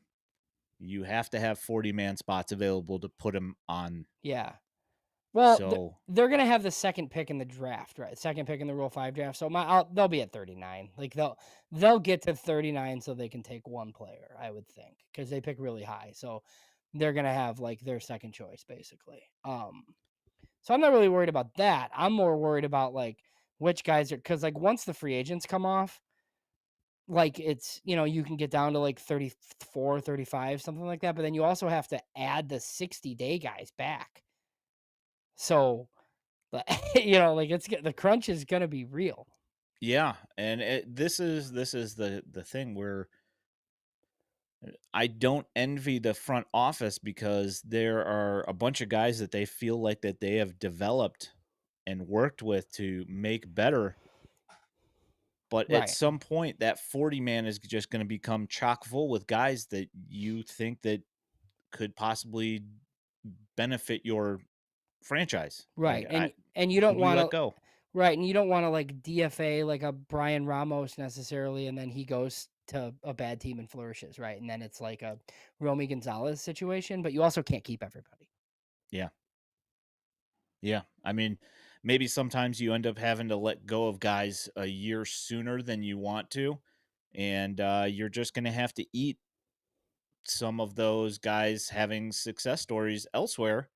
you have to have 40 man spots available to put them on Yeah. Well, So, they're gonna have the second pick in the draft, right? Second pick in the Rule 5 draft. So they'll be at 39. Like they'll get to 39 so they can take one player, I would think, because they pick really high. So they're gonna have like their second choice basically. So I'm not really worried about that. I'm more worried about like which guys are because like once the free agents come off, like it's you can get down to like 34, 35, something like that. But then you also have to add the 60-day guys back. So but, like the crunch is gonna be real. yeah, and this is the thing where I don't envy the front office because there are a bunch of guys that they feel like that they have developed and worked with to make better. But at Right, some point, that 40 man is just going to become chock full with guys that you think that could possibly benefit your franchise. Like, right, and you who don't do we let wanna go? right, and you don't wanna, like, DFA, like, a Brian Ramos necessarily, and then he goes to a bad team and flourishes, right? And then it's like a Romy Gonzalez situation, but you also can't keep everybody. Yeah. Yeah. I mean, maybe sometimes you end up having to let go of guys a year sooner than you want to. And you're just going to have to eat some of those guys having success stories elsewhere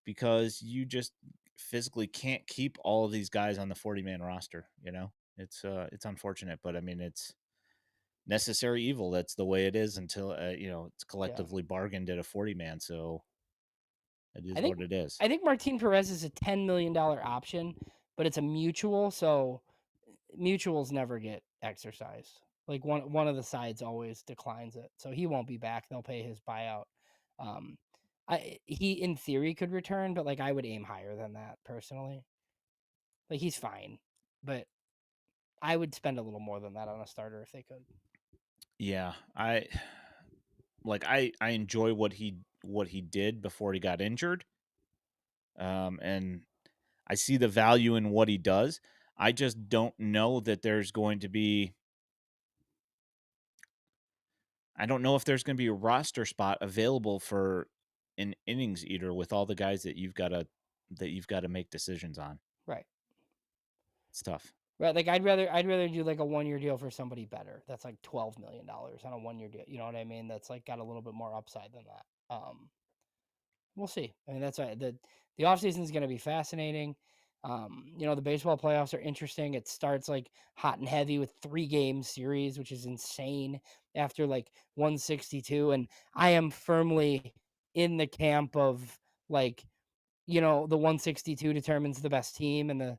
because you just physically can't keep all of these guys on the 40 man roster, you know? It's unfortunate, but I mean it's necessary evil. That's the way it is until it's Yeah. collectively bargained at a 40 man, so it I is think what it is. I think Martin Perez is a $10 million option, but it's a mutual, so mutuals never get exercised. Like one of the sides always declines it, so he won't be back. They'll pay his buyout. Um, he in theory could return, but like I would aim higher than that personally. Like he's fine, but I would spend a little more than that on a starter if they could. Yeah, I enjoy what he did before he got injured. And I see the value in what he does. I just don't know that there's going to be I don't know if there's going to be a roster spot available for an innings eater with all the guys that you've got to make decisions on. Right. It's tough. Right. Like I'd rather do like a 1 year deal for somebody better. That's like $12 million on a 1 year deal. You know what I mean? That's like got a little bit more upside than that. We'll see. I mean, that's right. The offseason is going to be fascinating. The baseball playoffs are interesting. It starts like hot and heavy with 3 game series, which is insane after like 162. And I am firmly in the camp of like, the 162 determines the best team and the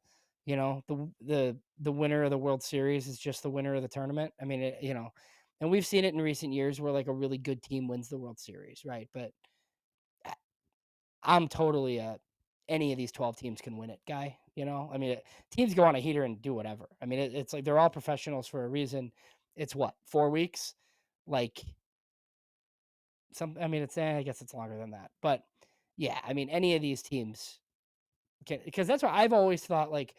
winner of the World Series is just the winner of the tournament. I mean, and we've seen it in recent years where like a really good team wins the World Series, right? But I'm totally a any of these 12 teams can win it guy, I mean, teams go on a heater and do whatever. I mean, it's like they're all professionals for a reason. It's what, 4 weeks? Like I mean, I guess it's longer than that. But yeah, I mean, any of these teams can because that's what I've always thought like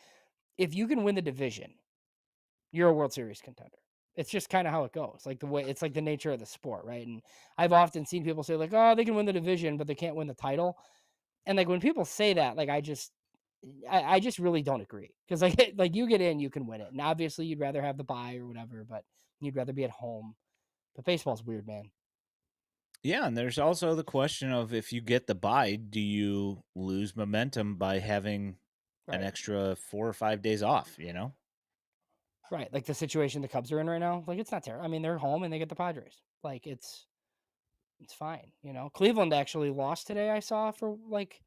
if you can win the division, you're a World Series contender. It's just kind of how it goes. Like the way it's like the nature of the sport, right? And I've often seen people say like, "Oh, they can win the division, but they can't win the title." And, like, when people say that, like, I just really don't agree because like like, you get in, you can win it, and obviously, you'd rather have the bye or whatever, but you'd rather be at home. But baseball's weird, man. Yeah, and there's also the question of if you get the bye, do you lose momentum by having an Right, extra 4 or 5 days off, you know? right, like, the situation the Cubs are in right now, like, it's not terrible. I mean, they're home and they get the Padres. Like, it's fine, Cleveland actually lost today, I saw for, like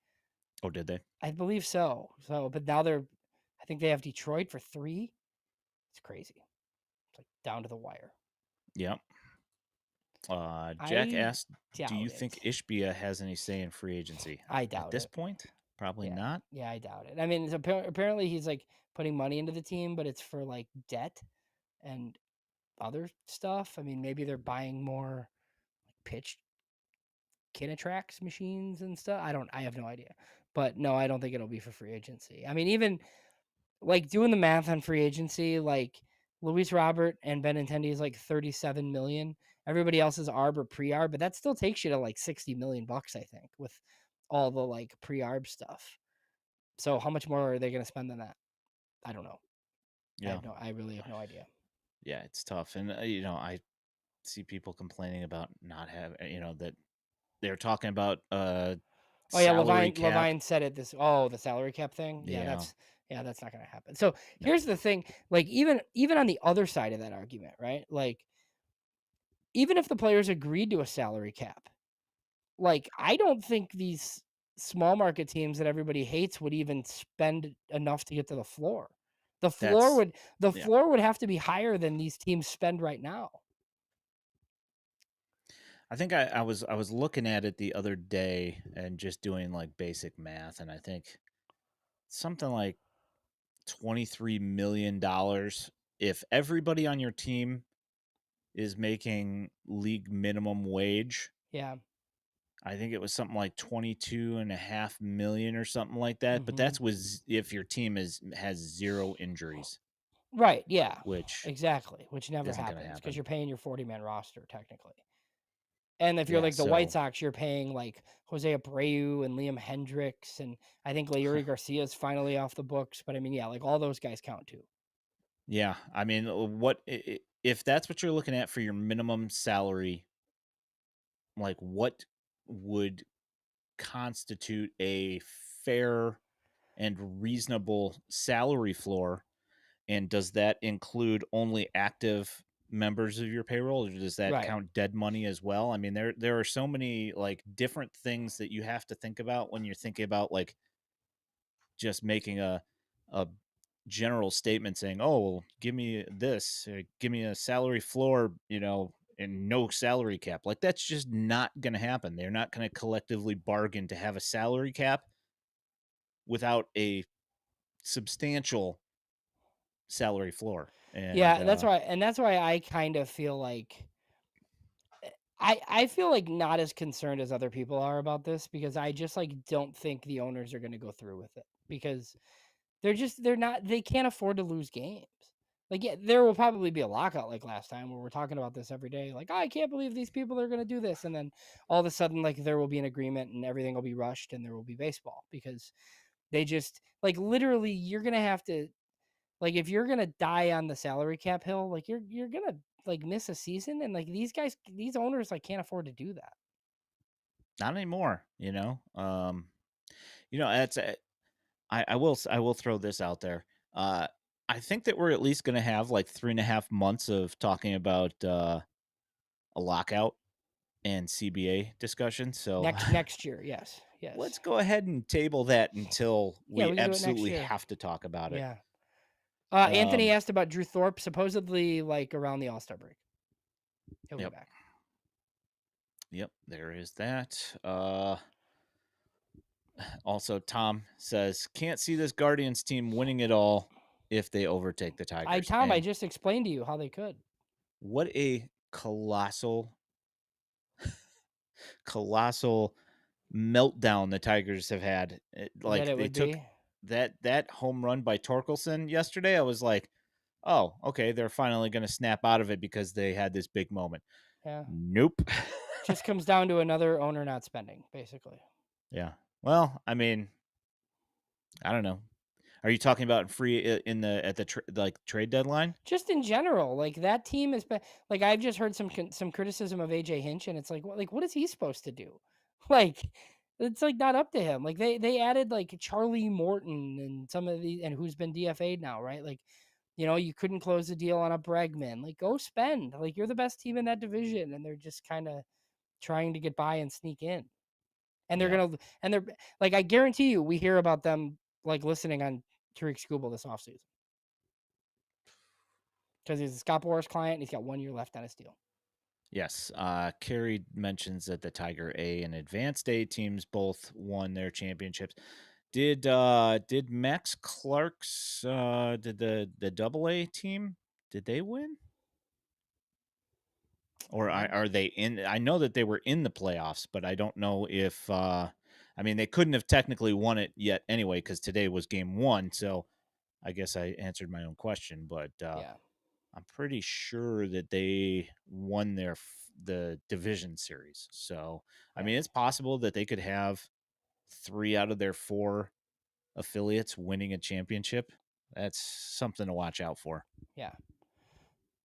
Oh, did they? I believe so. So, but now I think they have Detroit for 3. It's crazy. It's, like, down to the wire. Yep. Jack I asked, "Do you doubt think it. Ishbia has any say in free agency?" I At doubt this it. point, probably Yeah. not. Yeah, I doubt it. I mean, it's apparently he's like putting money into the team, but it's for like debt and other stuff. I mean, maybe they're buying more pitch Kinatrax machines and stuff. I have no idea. But no, I don't think it'll be for free agency. I mean, even like doing the math on free agency, like Luis Robert and Benintendi is like 37 million. Everybody else is ARB or pre-ARB, but that still takes you to like 60 million bucks, I think, with all the like pre-ARB stuff. So how much more are they going to spend than that? I don't know. Yeah. I really have no idea. Yeah, it's tough. And I see people complaining about not having, that they're talking about Oh yeah, salary cap. Levine said it this oh, the salary cap thing. Yeah, Yeah, that's not going to happen. So no. here's the thing, like even on the other side of that argument, right? Like even if the players agreed to a salary cap, like I don't think these small market teams that everybody hates would even spend enough to get to the floor. The floor That's would the yeah. floor would have to be higher than these teams spend right now. I think I was looking at it the other day and just doing like basic math, and I think something like $23 million if everybody on your team is making league minimum wage. Yeah. I think it was something like 22.5 million or something like that. But Mhm. that's was if your team has zero injuries, Right, yeah. which Exactly, which never isn't going to happens because happen. you're paying your 40-man roster technically. And if you're Yeah. like the White So Sox, you're paying like Jose Abreu and Liam Hendricks, and I think Leury Garcia is finally off the books. But I mean, yeah, like all those guys count too. yeah, I mean, if that's what you're looking at for your minimum salary? Like, what would constitute a fair and reasonable salary floor? And does that include only active members of your payroll, or does that Right. count dead money as well? I mean, there are so many like different things that you have to think about when you're thinking about like just making a general statement saying, "Oh, well, give me this, give me a salary floor," and no salary cap. Like that's just not going to happen. They're not going to collectively bargain to have a salary cap without a substantial salary floor. And Yeah, that's why I kind of feel like I feel like not as concerned as other people are about this because I just like don't think the owners are going to go through with it because they're not they can't afford to lose games. Like yeah, there will probably be a lockout like last time where we're talking about this every day. Like, "Oh, I can't believe these people are going to do this." And then all of a sudden like there will be an agreement and everything will be rushed and there will be baseball because they just like literally you're going to have to like if you're going to die on the salary cap hill, like you're going to like miss a season and like these owners like can't afford to do that. not anymore. That's I will throw this out there. Uh, I think that we're at least going to have like 3.5 months of talking about a lockout and CBA discussion. So Next year, yes. let's Yes. go ahead and table that until Yeah, we we can do it next absolutely year. have to talk about it. Yeah. Anthony Um, asked about Drew Thorpe, supposedly like around the All-Star break. He'll be yep, back. yep, there is that. Also, Tom says can't see this Guardians team winning it all if they overtake the Tigers. I And just explained to you how they could. what a colossal meltdown the Tigers have had. That Like it they would took be. that home run by Torkelson yesterday. I was like, oh, okay, they're finally going to snap out of it because they had this big moment. Yeah. Nope. Just comes down to another owner not spending, basically. Yeah. Well, I mean, I don't know. Are you talking about free in the at the like trade deadline? Just in general, like that team has been like I've just heard some criticism of AJ Hinch, and it's like what is he supposed to do? Like it's like not up to him. Like they added like Charlie Morton and some of the and who's been DFA'd now, right? Like you know you couldn't close the deal on a Bregman. Like go spend. Like you're the best team in that division, and they're just kind of trying to get by and sneak in. And they're Yeah. gonna and they're like I guarantee you we hear about them like listening on Tariq Skubal this offseason because he's a Scott Boras client and he's got 1 year left on his deal. Yes. Carrie mentions that the Tiger A and Advanced A teams both won their championships. Did Max Clark's did the double A team, did they win? I don't Or know. are they in? I know that they were in the playoffs, but I don't know if I mean they couldn't have technically won it yet anyway because today was game one. So I guess I answered my own question, but Yeah, I'm pretty sure that they won the division series. So I yeah, mean, it's possible that they could have 3 out of their 4 affiliates winning a championship, that's something to watch out for. Yeah.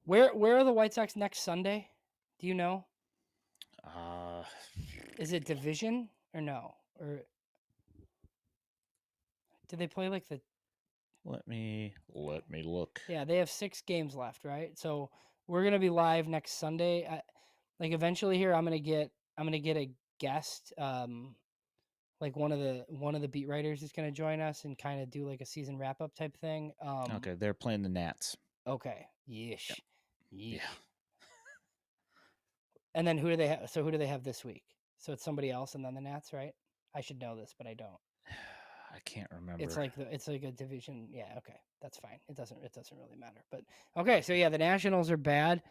Where are the White Sox next Sunday? Do you know? Uh, Is it division or no? Or do they play like the let me look. Yeah, they have 6 games left, right? So we're gonna be live next Sunday. Like eventually here, I'm gonna get a guest. Like one of the beat writers is gonna join us and kind of do like a season wrap up type thing. Okay, they're playing the Nats. Okay, Yep. yeesh, yeesh. Yeah. And then who do they have? So who do they have this week? So it's somebody else and then the Nats, right? I should know this, but I don't. I can't It's remember. like it's like a division. Yeah, okay, that's fine. It doesn't really matter. But okay, so yeah, the Nationals are bad,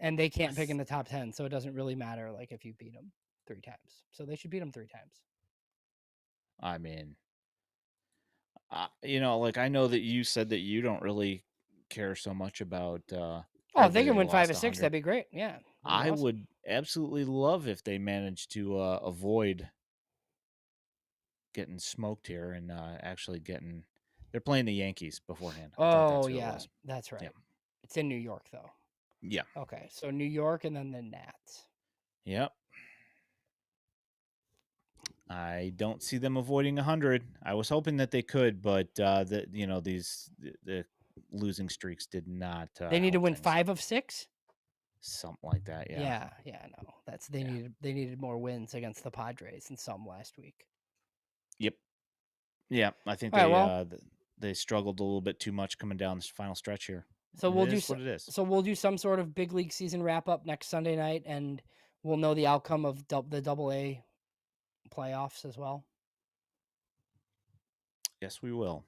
and they can't pick in the top 10, so it doesn't really matter. Like if you beat them 3 times, so they should beat them 3 times. I mean, like I know that you said that you don't really care so much about Oh, or if they that can they win five lost or six, that'd 100. be great. Yeah, that'd be I awesome. would absolutely love if they managed to avoid getting smoked here and actually getting. They're playing the Yankees beforehand. I thought Oh that's who it yeah, was. that's Yeah. right. It's in New York though. Yeah. Okay, so New York and then the Nats. Yep. I don't see them avoiding 100. I was hoping that they could, but the losing streaks did not They need to help win things. 5 of 6. Something like that. Yeah. Yeah, yeah, no, that's they Yeah. needed more wins against the Padres and some last week. Yep. Yeah. I think All right, well, they struggled a little bit too much coming down this final stretch here. so It we'll do is so, what it is. so we'll do some sort of big league season wrap up next Sunday night, and we'll know the outcome of the Double A playoffs as well. Yes, we will.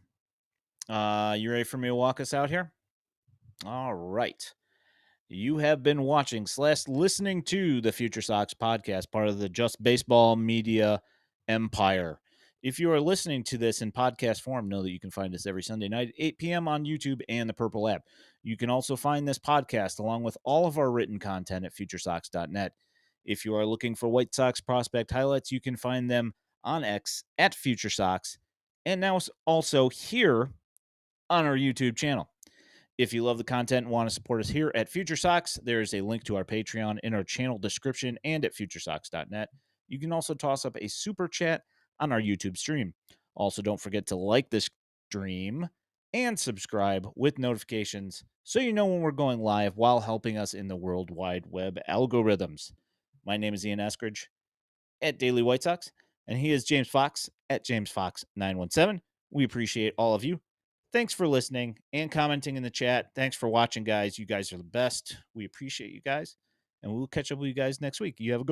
You ready for me to walk us out here? All right. You have been watching / listening to the Future Sox podcast, part of the Just Baseball Media empire. If you are listening to this in podcast form, know that you can find us every Sunday night at 8 p.m. on YouTube and the Purple app. You can also find this podcast along with all of our written content at futuresox.net. If you are looking for White Sox prospect highlights, you can find them on X at FutureSox and now also here on our YouTube channel. If you love the content and want to support us here at Future Sox, there is a link to our Patreon in our channel description and at futuresox.net. You can also toss up a super chat on our YouTube stream. Also, don't forget to like this stream and subscribe with notifications so you know when we're going live while helping us in the World Wide Web algorithms. My name is Ian Eskridge at Daily White Sox, and he is James Fox at James Fox 917. We appreciate all of you. Thanks for listening and commenting in the chat. Thanks for watching, guys. You guys are the best. We appreciate you guys, and we'll catch up with you guys next week. You have a good